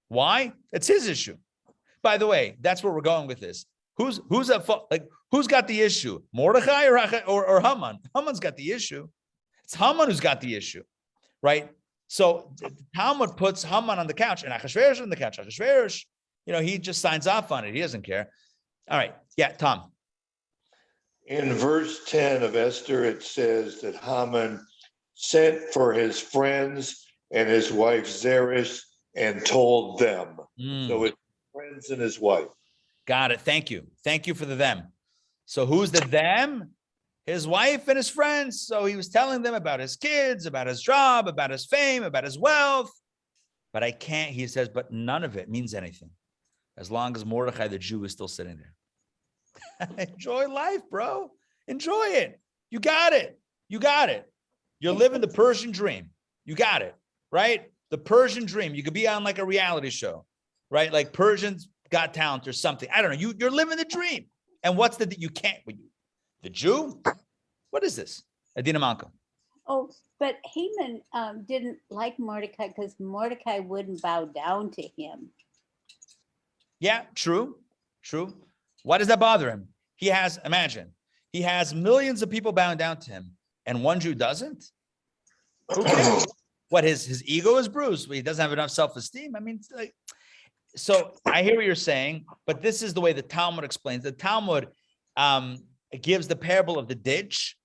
Speaker 1: Why? It's his issue. By the way, that's where we're going with this. Who's at fault? Like, Who's got the issue? Mordechai or Haman? Haman's got the issue. It's Haman who's got the issue, right? So the Talmud puts Haman on the couch and Achashverosh on the couch. Achashverosh, he just signs off on it. He doesn't care. All right. Yeah, Tom.
Speaker 12: In verse 10 of Esther, it says that Haman sent for his friends and his wife Zeresh and told them. So it's friends and his wife.
Speaker 1: Got it. Thank you. Thank you for the them. So who's the them? His wife and his friends. So he was telling them about his kids, about his job, about his fame, about his wealth. But he says, but none of it means anything as long as Mordechai, the Jew, is still sitting there. Enjoy life, bro. Enjoy it. You got it. You got it. You're living the Persian dream. You got it, right? The Persian dream. You could be on like a reality show, right? Like Persians Got Talent or something. I don't know. You're living the dream. And what's you can't, the Jew? What is this? Adina Malka.
Speaker 2: Oh, but Haman didn't like Mordecai because Mordecai wouldn't bow down to him.
Speaker 1: Yeah, true. Why does that bother him? Imagine, he has millions of people bowing down to him and one Jew doesn't? Who cares? What, his ego is bruised. He doesn't have enough self-esteem. I mean, so I hear what you're saying, but this is the way the Talmud explains. The Talmud gives the parable of the ditch,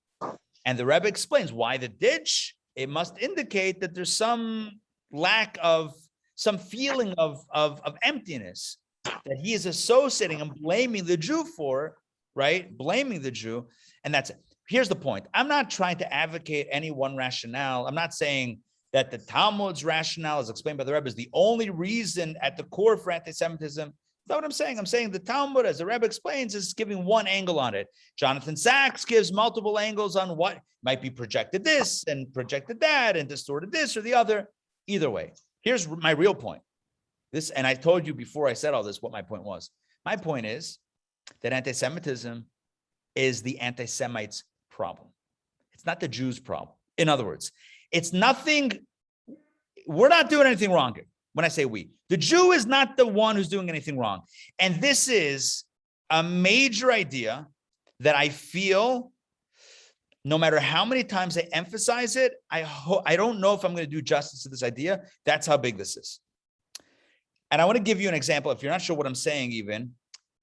Speaker 1: and the Rebbe explains why the ditch. It must indicate that there's some lack of, some feeling of emptiness that he is associating and blaming the Jew for, right? Blaming the Jew, and that's it. Here's the point. I'm not trying to advocate any one rationale. I'm not saying that the Talmud's rationale, as explained by the Rebbe, is the only reason at the core for anti-Semitism. That's not what I'm saying. I'm saying the Talmud, as the Rebbe explains, is giving one angle on it. Jonathan Sachs gives multiple angles on what might be projected this and projected that and distorted this or the other. Either way, here's my real point. This, and I told you before I said all this what my point was. My point is that anti-Semitism is the anti-Semites' problem. It's not the Jews' problem. In other words, it's nothing, we're not doing anything wrong here. When I say we, the Jew is not the one who's doing anything wrong. And this is a major idea that I feel, no matter how many times I emphasize it, I don't know if I'm going to do justice to this idea. That's how big this is. And I want to give you an example. If you're not sure what I'm saying even,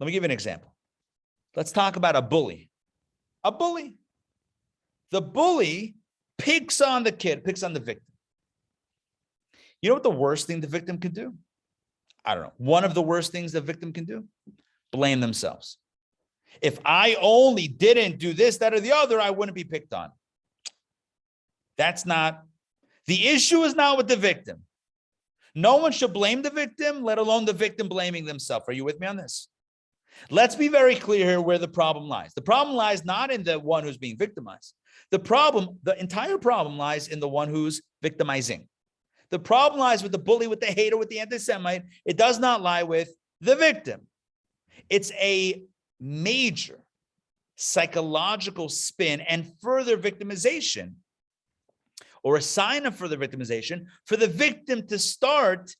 Speaker 1: let me give you an example. Let's talk about a bully. A bully. The bully picks on the kid, picks on the victim. You know what the worst thing the victim can do? I don't know. One of the worst things the victim can do? Blame themselves. If I only didn't do this, that, or the other, I wouldn't be picked on. That's not, the issue is not with the victim. No one should blame the victim, let alone the victim blaming themselves. Are you with me on this? Let's be very clear here where the problem lies. The problem lies not in the one who's being victimized. The entire problem lies in the one who's victimizing. The problem lies with the bully, with the hater, with the anti-Semite. It does not lie with the victim. It's a major psychological spin and further victimization, or a sign of further victimization, for the victim to start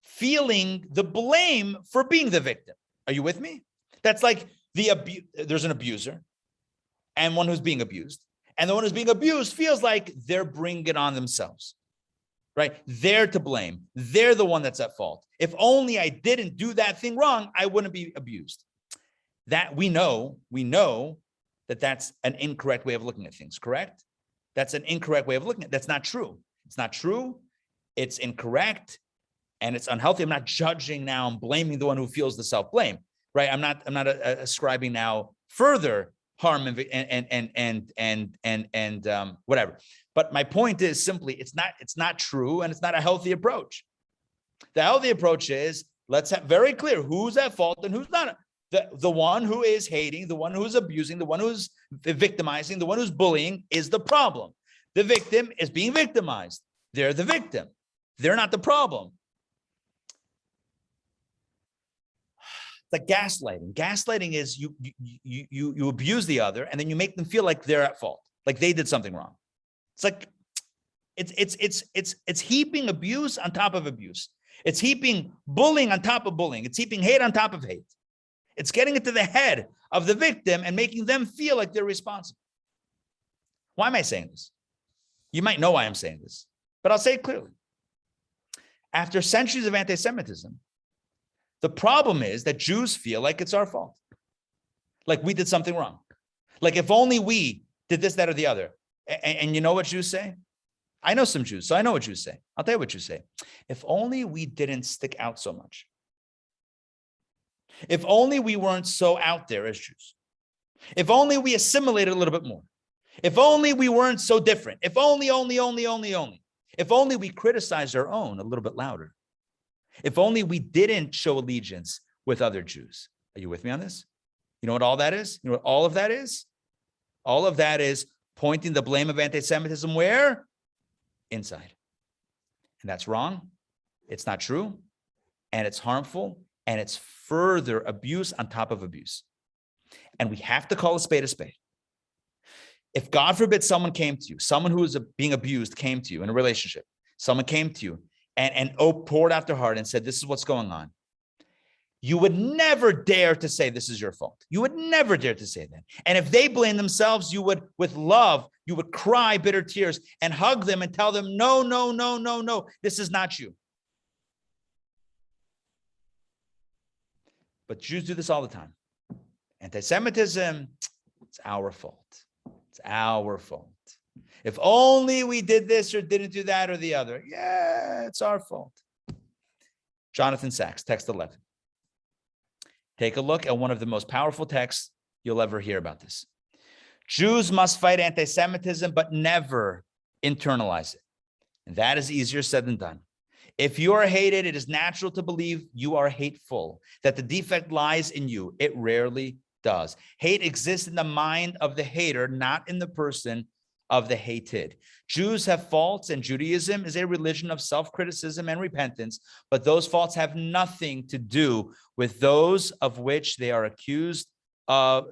Speaker 1: feeling the blame for being the victim. Are you with me? That's like there's an abuser and one who's being abused. And the one who's being abused feels like they're bringing it on themselves, right? They're to blame. They're the one that's at fault. If only I didn't do that thing wrong, I wouldn't be abused. That we know that that's an incorrect way of looking at things, correct? That's an incorrect way of looking at it. That's not true. It's not true. It's incorrect and it's unhealthy. I'm not judging now and blaming the one who feels the self-blame, right? I'm not ascribing now further harm and whatever. But my point is simply, it's not true, and it's not a healthy approach. The healthy approach is, let's have very clear who's at fault and who's not. The one who is hating, the one who's abusing, the one who's victimizing, the one who's bullying is the problem. The victim is being victimized. They're the victim. They're not the problem. It's like gaslighting. Gaslighting is you abuse the other and then you make them feel like they're at fault, like they did something wrong. It's like it's heaping abuse on top of abuse. It's heaping bullying on top of bullying. It's heaping hate on top of hate. It's getting into the head of the victim and making them feel like they're responsible. Why am I saying this? You might know why I'm saying this, but I'll say it clearly. After centuries of anti-Semitism, the problem is that Jews feel like it's our fault. Like we did something wrong. Like if only we did this, that, or the other. And you know what Jews say? I know some Jews, so I know what Jews say. I'll tell you what Jews say. If only we didn't stick out so much. If only we weren't so out there as Jews. If only we assimilated a little bit more. If only we weren't so different. If only. If only we criticized our own a little bit louder. If only we didn't show allegiance with other Jews. Are you with me on this? You know what all that is? You know what all of that is? All of that is pointing the blame of anti-Semitism where? Inside. And that's wrong. It's not true. And it's harmful. And it's further abuse on top of abuse. And we have to call a spade a spade. If God forbid someone came to you, someone who is being abused came to you in a relationship, someone came to you and poured out their heart and said, this is what's going on. You would never dare to say this is your fault. You would never dare to say that. And if they blame themselves, you would, with love, you would cry bitter tears and hug them and tell them, no, this is not you. But Jews do this all the time. Anti-Semitism, it's our fault. It's our fault. If only we did this or didn't do that or the other. Yeah, it's our fault. Jonathan Sacks, text 11. Take a look at one of the most powerful texts you'll ever hear about this. Jews must fight anti-Semitism, but never internalize it. And that is easier said than done. If you are hated, it is natural to believe you are hateful, that the defect lies in you. It rarely does. Hate exists in the mind of the hater, not in the person of the hated. Jews have faults, and Judaism is a religion of self-criticism and repentance, but those faults have nothing to do with those of which they are accused of,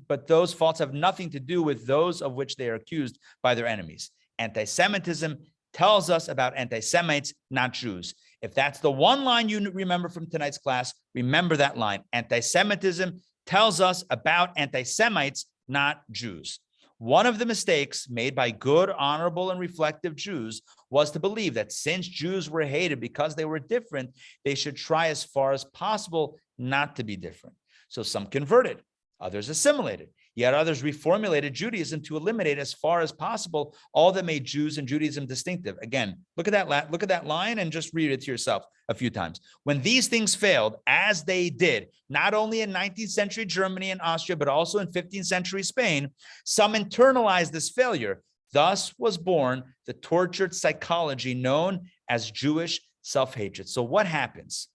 Speaker 1: but those faults have nothing to do with those of which they are accused by their enemies. Anti-Semitism tells us about anti-Semites, not Jews. If that's the one line you remember from tonight's class, remember that line. Anti-Semitism tells us about anti-Semites, not Jews. One of the mistakes made by good, honorable, and reflective Jews was to believe that since Jews were hated because they were different, they should try as far as possible not to be different. So some converted, others assimilated, yet others reformulated Judaism to eliminate as far as possible all that made Jews and Judaism distinctive. Again, look at that line and just read it to yourself a few times. When these things failed, as they did, not only in 19th century Germany and Austria, but also in 15th century Spain, some internalized this failure. Thus was born the tortured psychology known as Jewish self-hatred. So what happens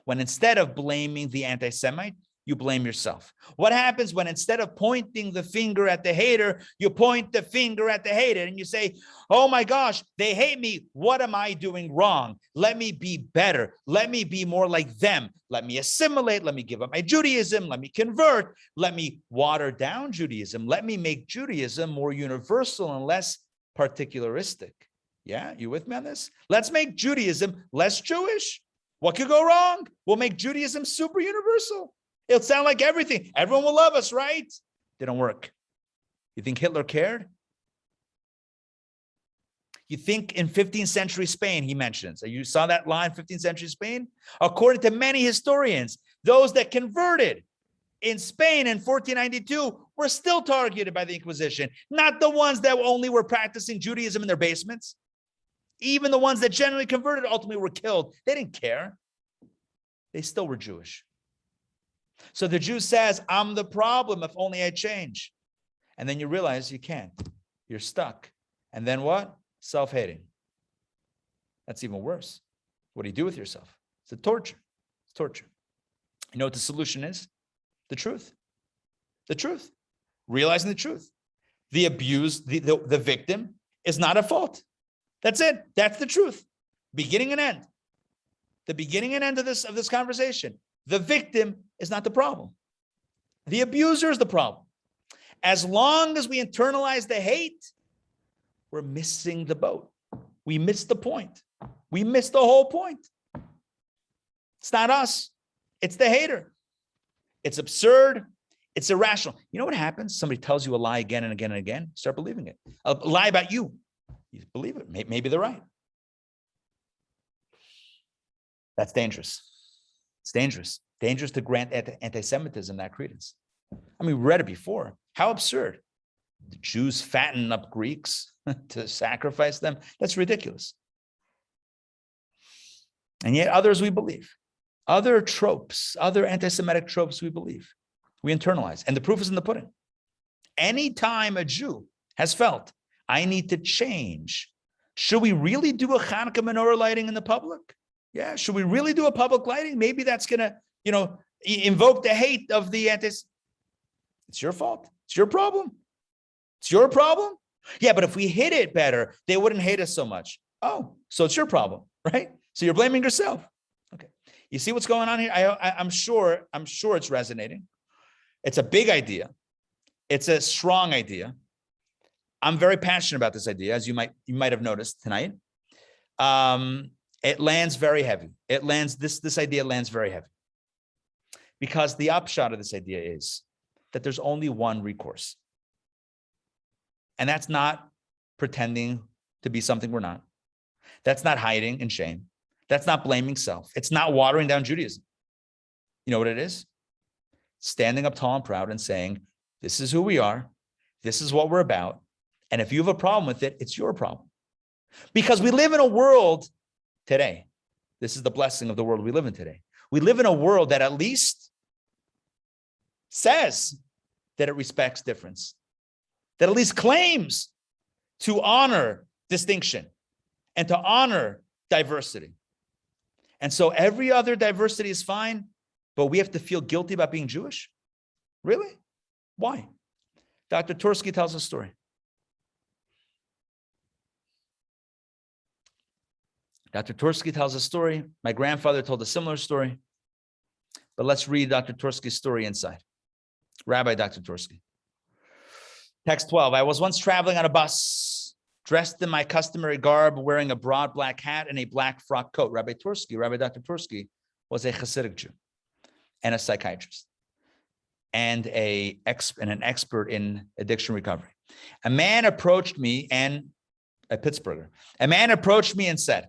Speaker 1: when instead of blaming the anti-Semite, you blame yourself? What happens when instead of pointing the finger at the hater, you point the finger at the hated and you say, oh my gosh, they hate me. What am I doing wrong? Let me be better. Let me be more like them. Let me assimilate. Let me give up my Judaism. Let me convert. Let me water down Judaism. Let me make Judaism more universal and less particularistic. Yeah, you with me on this? Let's make Judaism less Jewish. What could go wrong? We'll make Judaism super universal. It'll sound like everything. Everyone will love us, right? Didn't work. You think Hitler cared? You think in 15th century Spain, he mentions, you saw that line, 15th century Spain? According to many historians, those that converted in Spain in 1492 were still targeted by the Inquisition, not the ones that only were practicing Judaism in their basements. Even the ones that generally converted ultimately were killed. They didn't care. They still were Jewish. So the Jew says, I'm the problem if only I change. And then you realize you can't. You're stuck. And then what? Self-hating. That's even worse. What do you do with yourself? It's a torture. It's torture. You know what the solution is? The truth. The truth. Realizing the truth. The abused, the victim is not at fault. That's it. That's the truth. Beginning and end. The beginning and end of this conversation. The victim is not the problem. The abuser is the problem. As long as we internalize the hate, we're missing the boat. We missed the point. We missed the whole point. It's not us. It's the hater. It's absurd. It's irrational. You know what happens? Somebody tells you a lie again and again and again. Start believing it. A lie about you. You believe it. Maybe they're right. That's dangerous. It's dangerous. Dangerous to grant anti-Semitism that credence. I mean, we read it before. How absurd. The Jews fatten up Greeks to sacrifice them. That's ridiculous. And yet others we believe. Other tropes, other anti-Semitic tropes we believe. We internalize. And the proof is in the pudding. Anytime a Jew has felt, I need to change, should we really do a Hanukkah menorah lighting in the public? Yeah, should we really do a public lighting? Maybe that's going to, invoke the hate of the It's your fault. It's your problem. It's your problem. Yeah, but if we hid it better, they wouldn't hate us so much. Oh, so it's your problem, right? So you're blaming yourself. Okay. You see what's going on here? I'm sure it's resonating. It's a big idea. It's a strong idea. I'm very passionate about this idea, as you might have noticed tonight. It lands very heavy. This idea lands very heavy. Because the upshot of this idea is that there's only one recourse. And that's not pretending to be something we're not. That's not hiding in shame. That's not blaming self. It's not watering down Judaism. You know what it is? Standing up tall and proud and saying, this is who we are. This is what we're about. And if you have a problem with it, it's your problem. Because we live in a world today. This is the blessing of the world we live in today. We live in a world that at least says that it respects difference, that at least claims to honor distinction and to honor diversity. And so every other diversity is fine, but we have to feel guilty about being Jewish? Really? Why? Dr. Tursky tells a story. Dr. Tursky tells a story. My grandfather told a similar story. But let's read Dr. Tursky's story inside. Rabbi Dr. Tursky. Text 12. I was once traveling on a bus, dressed in my customary garb, wearing a broad black hat and a black frock coat. Rabbi Dr. Tursky was a Hasidic Jew and a psychiatrist and an expert in addiction recovery. A man approached me and said,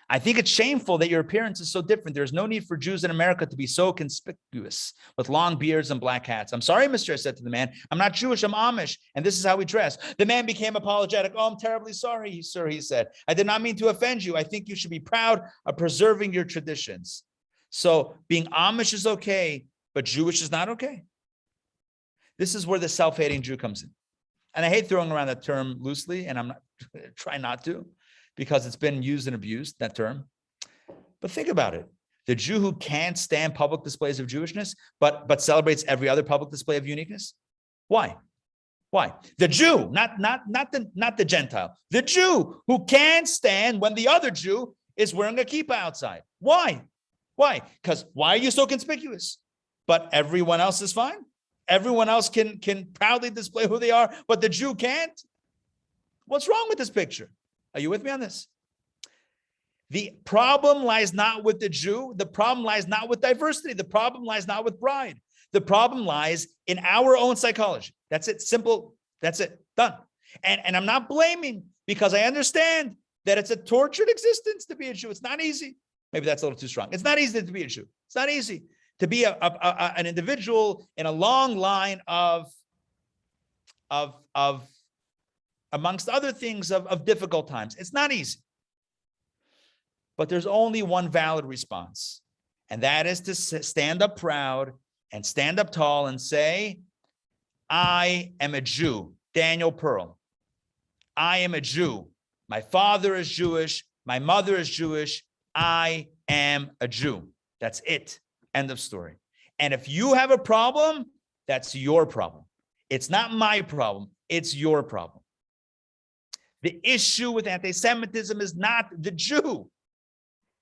Speaker 1: I think it's shameful that your appearance is so different. There's no need for Jews in America to be so conspicuous with long beards and black hats. I'm sorry, mister, I said to the man. I'm not Jewish, I'm Amish, and this is how we dress. The man became apologetic. Oh, I'm terribly sorry, sir, he said. I did not mean to offend you. I think you should be proud of preserving your traditions. So being Amish is okay, but Jewish is not okay. This is where the self-hating Jew comes in. And I hate throwing around that term loosely, and I'm not trying not to, because it's been used and abused, that term. But think about it. The Jew who can't stand public displays of Jewishness, but celebrates every other public display of uniqueness. Why? Why? The Jew, not the Gentile. The Jew who can't stand when the other Jew is wearing a kippah outside. Why? Why? Because why are you so conspicuous? But everyone else is fine. Everyone else can proudly display who they are, but the Jew can't. What's wrong with this picture? Are you with me on this? The problem lies not with the Jew. The problem lies not with diversity. The problem lies not with pride. The problem lies in our own psychology. That's it. Simple. That's it. Done. And I'm not blaming, because I understand that it's a tortured existence to be a Jew. It's not easy. Maybe that's a little too strong. It's not easy to be a Jew. It's not easy to be an individual in a long line of amongst other things, of difficult times. It's not easy. But there's only one valid response, and that is to stand up proud and stand up tall and say, I am a Jew, Daniel Pearl. I am a Jew. My father is Jewish. My mother is Jewish. I am a Jew. That's it. End of story. And if you have a problem, that's your problem. It's not my problem. It's your problem. The issue with anti-Semitism is not the Jew.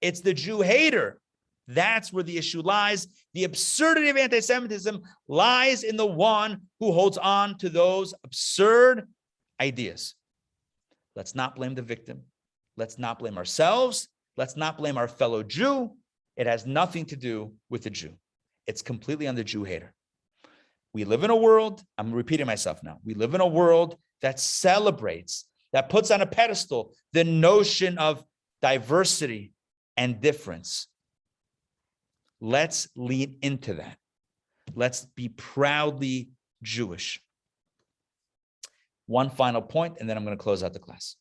Speaker 1: It's the Jew hater. That's where the issue lies. The absurdity of anti-Semitism lies in the one who holds on to those absurd ideas. Let's not blame the victim. Let's not blame ourselves. Let's not blame our fellow Jew. It has nothing to do with the Jew. It's completely on the Jew hater. We live in a world, I'm repeating myself now, we live in a world that celebrates, that puts on a pedestal the notion of diversity and difference. Let's lean into that. Let's be proudly Jewish. One final point, and then I'm going to close out the class.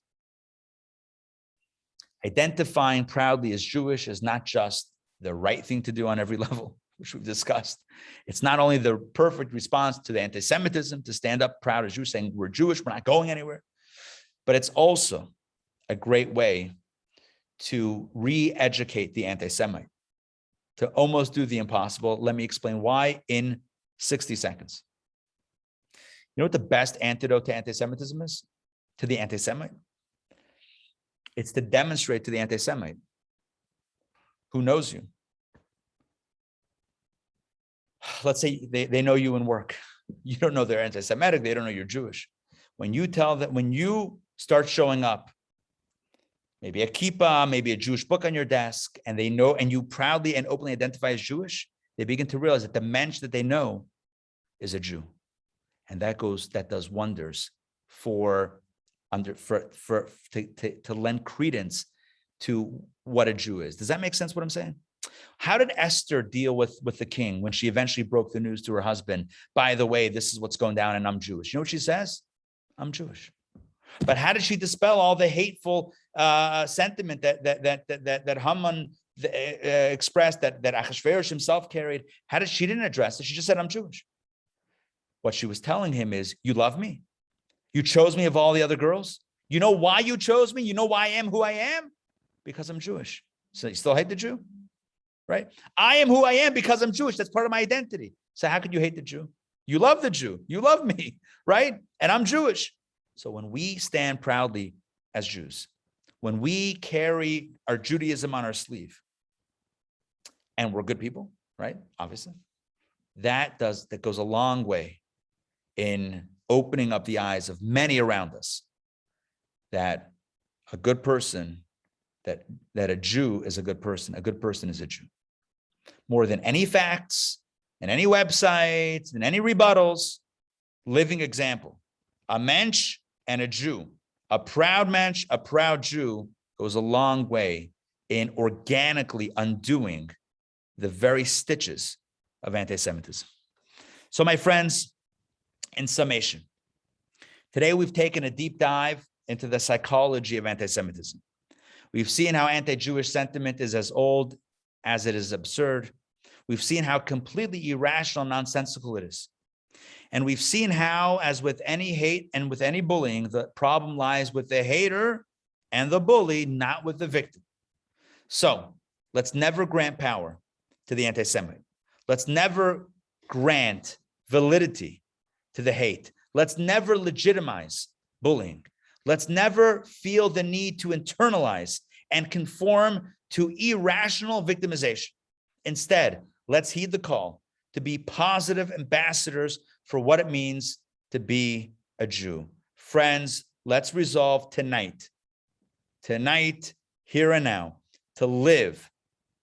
Speaker 1: Identifying proudly as Jewish is not just the right thing to do on every level, which we've discussed. It's not only the perfect response to the anti-Semitism, to stand up proud as Jews, saying we're Jewish, we're not going anywhere, but it's also a great way to re-educate the anti-Semite, to almost do the impossible. Let me explain why in 60 seconds. You know what the best antidote to anti-Semitism is? To the anti-Semite? It's to demonstrate to the anti-Semite who knows you. Let's say they know you in work. You don't know they're anti-Semitic. They don't know you're Jewish. When you tell that, when you start showing up, maybe a kippah, maybe a Jewish book on your desk, and they know, and you proudly and openly identify as Jewish, they begin to realize that the mensch that they know is a Jew. And that does wonders to lend credence to what a Jew is. Does that make sense what I'm saying? How did Esther deal with the king when she eventually broke the news to her husband? By the way, this is what's going down and I'm Jewish. You know what she says? I'm Jewish. But how did she dispel all the hateful sentiment that Haman expressed, that Achashverosh himself carried? She didn't address it. She just said, I'm Jewish. What she was telling him is, you love me. You chose me of all the other girls. You know why you chose me? You know why I am who I am? Because I'm Jewish. So you still hate the Jew? Right? I am who I am because I'm Jewish. That's part of my identity. So how could you hate the Jew? You love the Jew. You love me, right? And I'm Jewish. So when we stand proudly as Jews, when we carry our Judaism on our sleeve, and we're good people, right? Obviously, that goes a long way in opening up the eyes of many around us that a good person, that a Jew is a good person is a Jew. More than any facts and any websites and any rebuttals, living example. A mensch and a Jew, a proud mensch, a proud Jew goes a long way in organically undoing the very stitches of anti-Semitism. So my friends, in summation, today we've taken a deep dive into the psychology of anti-Semitism. We've seen how anti-Jewish sentiment is as old as it is absurd. We've seen how completely irrational, nonsensical it is. And we've seen how, as with any hate and with any bullying, the problem lies with the hater and the bully, not with the victim. So let's never grant power to the anti-Semite. Let's never grant validity to the hate. Let's never legitimize bullying. Let's never feel the need to internalize and conform to irrational victimization. Instead, let's heed the call to be positive ambassadors for what it means to be a Jew. Friends, let's resolve tonight, here and now, to live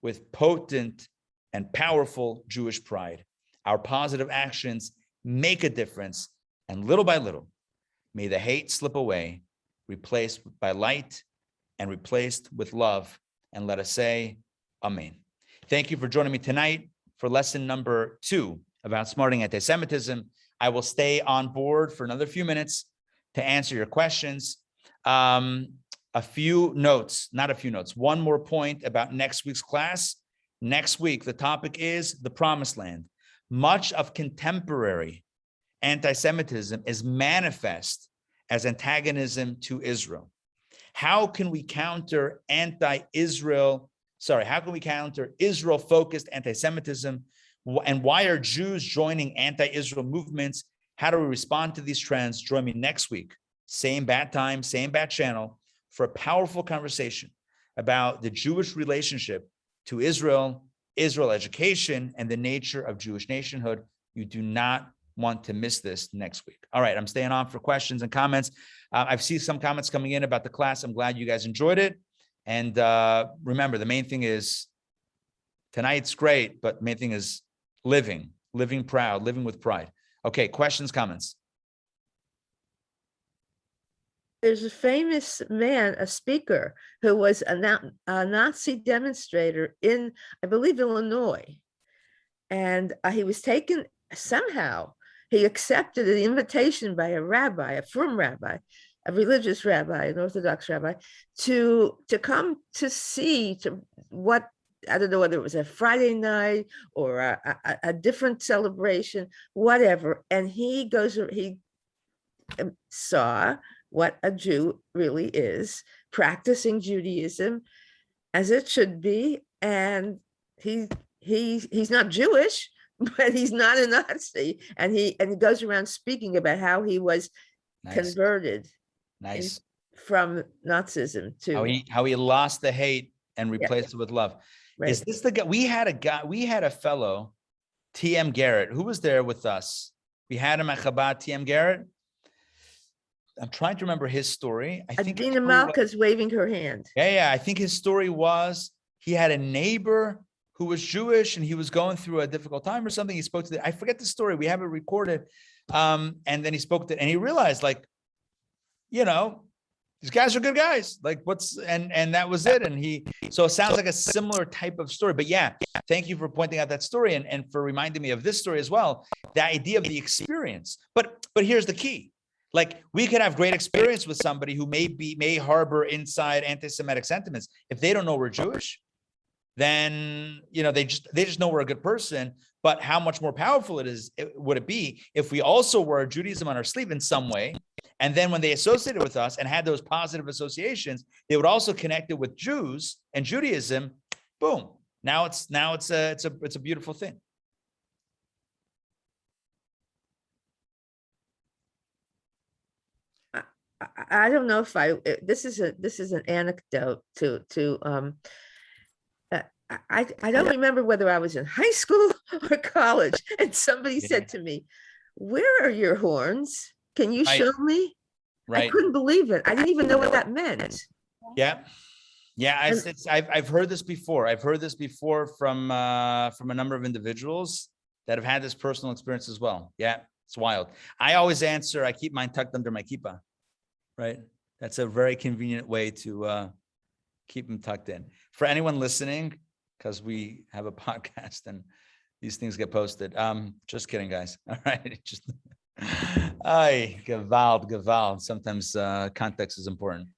Speaker 1: with potent and powerful Jewish pride. Our positive actions make a difference, and little by little, may the hate slip away, replaced by light and replaced with love. And let us say, Amen. Thank you for joining me tonight for lesson number 2 of Outsmarting Antisemitism. I will stay on board for another few minutes to answer your questions. One more point about next week's class. Next week, the topic is the Promised Land. Much of contemporary anti-Semitism is manifest as antagonism to Israel. How can we counter Israel-focused anti-Semitism? And why are Jews joining anti-Israel movements? How do we respond to these trends? Join me next week, same bat time, same bat channel, for a powerful conversation about the Jewish relationship to Israel, Israel education, and the nature of Jewish nationhood. You do not want to miss this next week. All right, I'm staying on for questions and comments. I've seen some comments coming in about the class. I'm glad you guys enjoyed it. And remember, the main thing is tonight's great, but the main thing is living proud, living with pride. Okay, questions, comments?
Speaker 4: There's a famous man, a speaker, who was a Nazi demonstrator in, I believe, Illinois. And he was taken somehow. He accepted an invitation by a rabbi, a frum rabbi, a religious rabbi, an Orthodox rabbi, to come to see what, I don't know whether it was a Friday night or a different celebration, whatever. And he saw what a Jew really is, practicing Judaism as it should be. And he's not Jewish, but he's not a Nazi. And he goes around speaking about how he was converted from Nazism to
Speaker 1: how he lost the hate and replaced it with love. Right. Is this the guy? We had a fellow, T.M. Garrett, who was there with us. We had him at Chabad, T.M. Garrett. I'm trying to remember his story. I think
Speaker 4: Adina Malka's waving her hand.
Speaker 1: Yeah. I think his story was he had a neighbor who was Jewish and he was going through a difficult time or something. He spoke to I forget the story. We have it recorded. And then he spoke to, and he realized, like, you know, these guys are good guys. Like, and that was it. And so it sounds like a similar type of story. But yeah, thank you for pointing out that story and for reminding me of this story as well. The idea of the experience. But here's the key. Like, we could have great experience with somebody who may harbor inside anti-Semitic sentiments. If they don't know we're Jewish, then, you know, they just know we're a good person. But how much more powerful would it be if we also wore Judaism on our sleeve in some way, and then when they associated with us and had those positive associations, they would also connect it with Jews and Judaism. Boom! Now it's a beautiful thing.
Speaker 4: I don't know if this is an anecdote I don't remember whether I was in high school or college, and somebody said to me, "Where are your horns? Can you show me?" I couldn't believe it. I didn't even know what that meant.
Speaker 1: Yeah. I've heard this before. I've heard this before from a number of individuals that have had this personal experience as well. Yeah, it's wild. I always answer, I keep mine tucked under my kippah. Right? That's a very convenient way to keep them tucked in. For anyone listening, because we have a podcast and these things get posted. Just kidding, guys. All right. Just Gewalt. Sometimes context is important.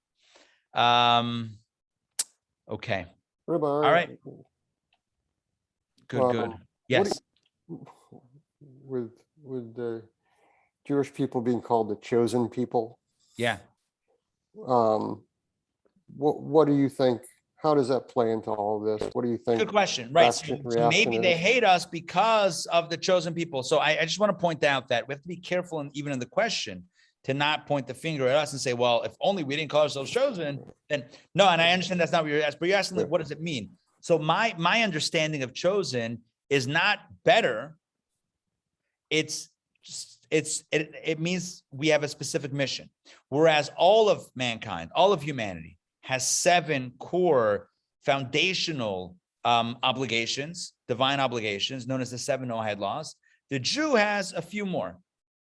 Speaker 1: Okay.
Speaker 13: Rabbi,
Speaker 1: all right. Good. Yes.
Speaker 13: With the Jewish people being called the chosen people.
Speaker 1: Yeah.
Speaker 13: What do you think? How does that play into all of this? What do you think?
Speaker 1: Good question. Right. So maybe they hate us because of the chosen people. So I just want to point out that we have to be careful, and even in the question, to not point the finger at us and say, well, if only we didn't call ourselves chosen, then no. And I understand that's not what you're asking, but you're asking, like, what does it mean? So my understanding of chosen is not better. It means we have a specific mission, whereas all of mankind, all of humanity has 7 core foundational obligations, divine obligations, known as the 7 Noahide laws. The Jew has a few more,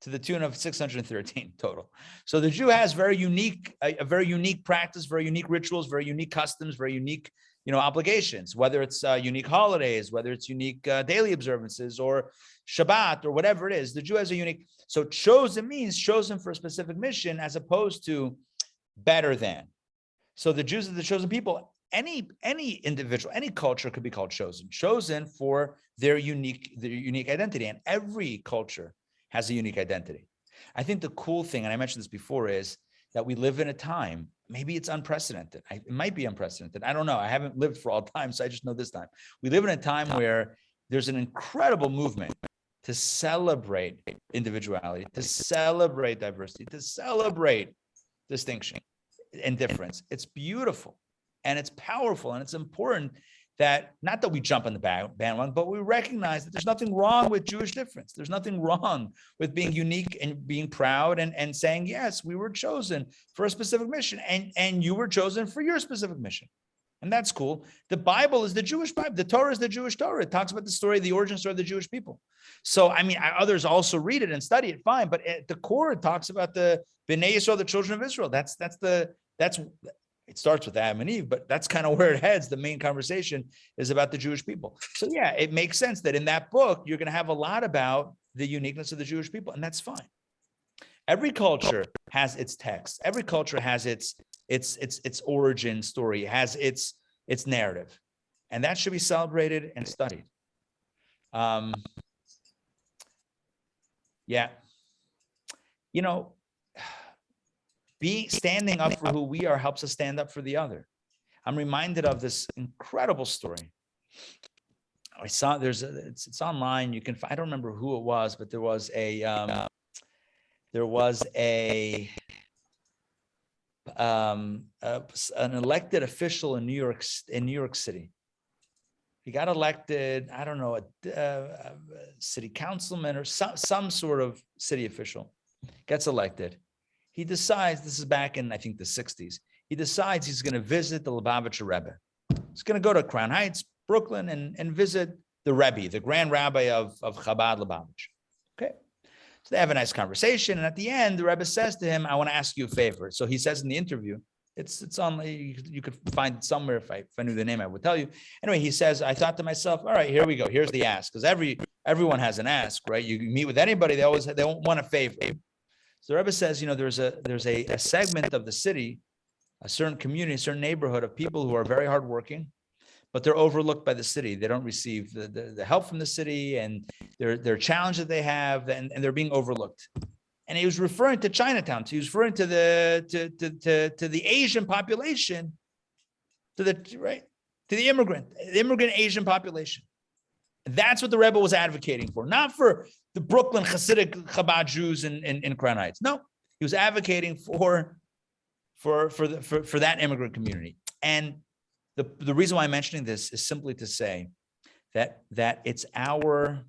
Speaker 1: to the tune of 613 total. So the Jew has a very unique practice, very unique rituals, very unique customs, very unique, obligations, whether it's unique holidays, whether it's unique daily observances or Shabbat or whatever it is. The Jew has a unique, so chosen means chosen for a specific mission as opposed to better than. So the Jews are the chosen people. Any individual, any culture could be called chosen for their unique identity. And every culture has a unique identity. I think the cool thing, and I mentioned this before, is that we live in a time, maybe it's unprecedented. It might be unprecedented. I don't know. I haven't lived for all time, so I just know this time. We live in a time where there's an incredible movement to celebrate individuality, to celebrate diversity, to celebrate distinction and difference. It's beautiful and it's powerful and it's important that, not that we jump on the bandwagon, but we recognize that there's nothing wrong with Jewish difference. There's nothing wrong with being unique and being proud and saying, yes, we were chosen for a specific mission and you were chosen for your specific mission. And that's cool. The Bible is the Jewish Bible. The Torah is the Jewish Torah. It talks about the story, the origin story of the Jewish people. So, I mean, others also read it and study it, fine. But at the core, it talks about the Bnei Yisrael, the children of Israel. It starts with Adam and Eve, but that's kind of where it heads. The main conversation is about the Jewish people. So yeah, it makes sense that in that book, you're going to have a lot about the uniqueness of the Jewish people, and that's fine. Every culture has its text. Every culture has its origin story, has its narrative, and that should be celebrated and studied. Yeah, you know, standing up for who we are helps us stand up for the other. I'm reminded of this incredible story. I saw it's online. You can I don't remember who it was, but there was an elected official in New York City. He got elected, I don't know, a city councilman or some sort of city official gets elected. He decides, this is back in, I think, the 60s. He decides he's going to visit the Lubavitcher Rebbe. He's going to go to Crown Heights, Brooklyn, and visit the Rebbe, the Grand Rabbi of Chabad Lubavitch. Okay. So they have a nice conversation. And at the end, the Rebbe says to him, I want to ask you a favor. So he says in the interview, it's on, you could find it somewhere. If I knew the name, I would tell you. Anyway, he says, I thought to myself, all right, here we go. Here's the ask. Because everyone has an ask, right? You meet with anybody, they want a favor. So the Rebbe says, you know, there's a segment of the city, a certain community, a certain neighborhood of people who are very hardworking, but they're overlooked by the city. They don't receive the help from the city, and their challenge that they have, and they're being overlooked. And he was referring to Chinatown. So he was referring to the Asian population, to the immigrant Asian population. That's what the Rebbe was advocating for, not for the Brooklyn Hasidic Chabad Jews in Crown Heights. No, he was advocating for that immigrant community. And the reason why I'm mentioning this is simply to say that it's our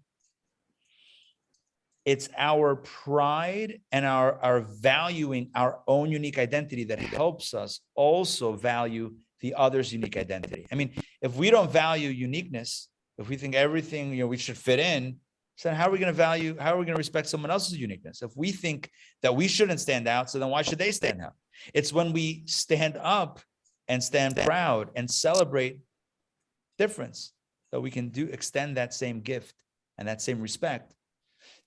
Speaker 1: pride and our valuing our own unique identity that helps us also value the other's unique identity. I mean, if we don't value uniqueness, if we think everything, we should fit in, so then how are we going to respect someone else's uniqueness? If we think that we shouldn't stand out, so then why should they stand out? It's when we stand up and stand proud and celebrate difference that we can extend that same gift and that same respect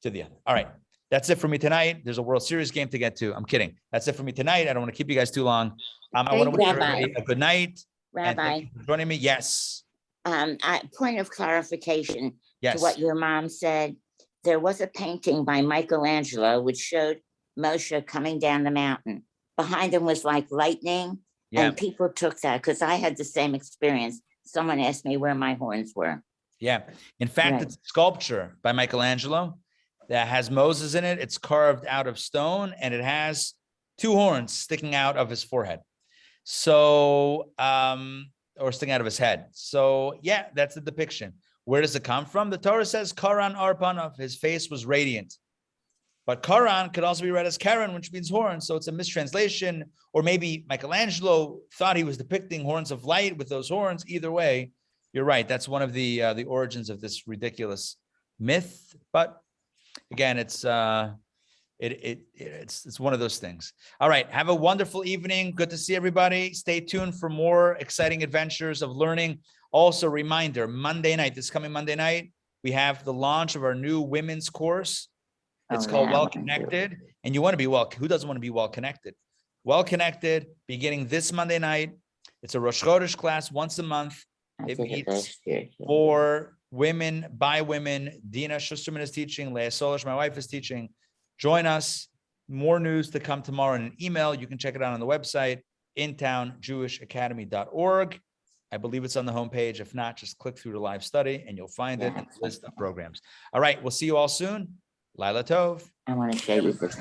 Speaker 1: to the other. All right. That's it for me tonight. There's a World Series game to get to. I'm kidding. That's it for me tonight. I don't want to keep you guys too long. I want to wish everybody a good night.
Speaker 3: Rabbi.
Speaker 1: And thank you for joining me. Yes.
Speaker 3: Point of clarification
Speaker 1: Yes.
Speaker 3: to what your mom said. There was a painting by Michelangelo which showed Moshe coming down the mountain. Behind him was like lightning,
Speaker 1: Yeah.
Speaker 3: and people took that because I had the same experience. Someone asked me where my horns were.
Speaker 1: Yeah. In fact,
Speaker 3: Right.
Speaker 1: it's a sculpture by Michelangelo that has Moses in it. It's carved out of stone, and it has two horns sticking out of his forehead. So, or sticking out of his head. So yeah, that's the depiction. Where does it come from? The Torah says, Karan Arpanav, his face was radiant. But Karan could also be read as Karen, which means horn. So it's a mistranslation, or maybe Michelangelo thought he was depicting horns of light with those horns. Either way, you're right. That's one of the origins of this ridiculous myth. But again, it's one of those things. All right. Have a wonderful evening. Good to see everybody. Stay tuned for more exciting adventures of learning. Also, reminder, this coming Monday night, we have the launch of our new women's course. It's called Well Connected. And you want to be who doesn't want to be well connected? Well Connected, beginning this Monday night. It's a Rosh Chodesh class once a month. It meets for women, by women. Dina Schusterman is teaching. Leah Sollish, my wife, is teaching. Join us. More news to come tomorrow in an email. You can check it out on the website, intownjewishacademy.org. I believe it's on the homepage. If not, just click through the live study and you'll find it in the list of programs. All right. We'll see you all soon. Laila Tov.
Speaker 3: I want to show you this.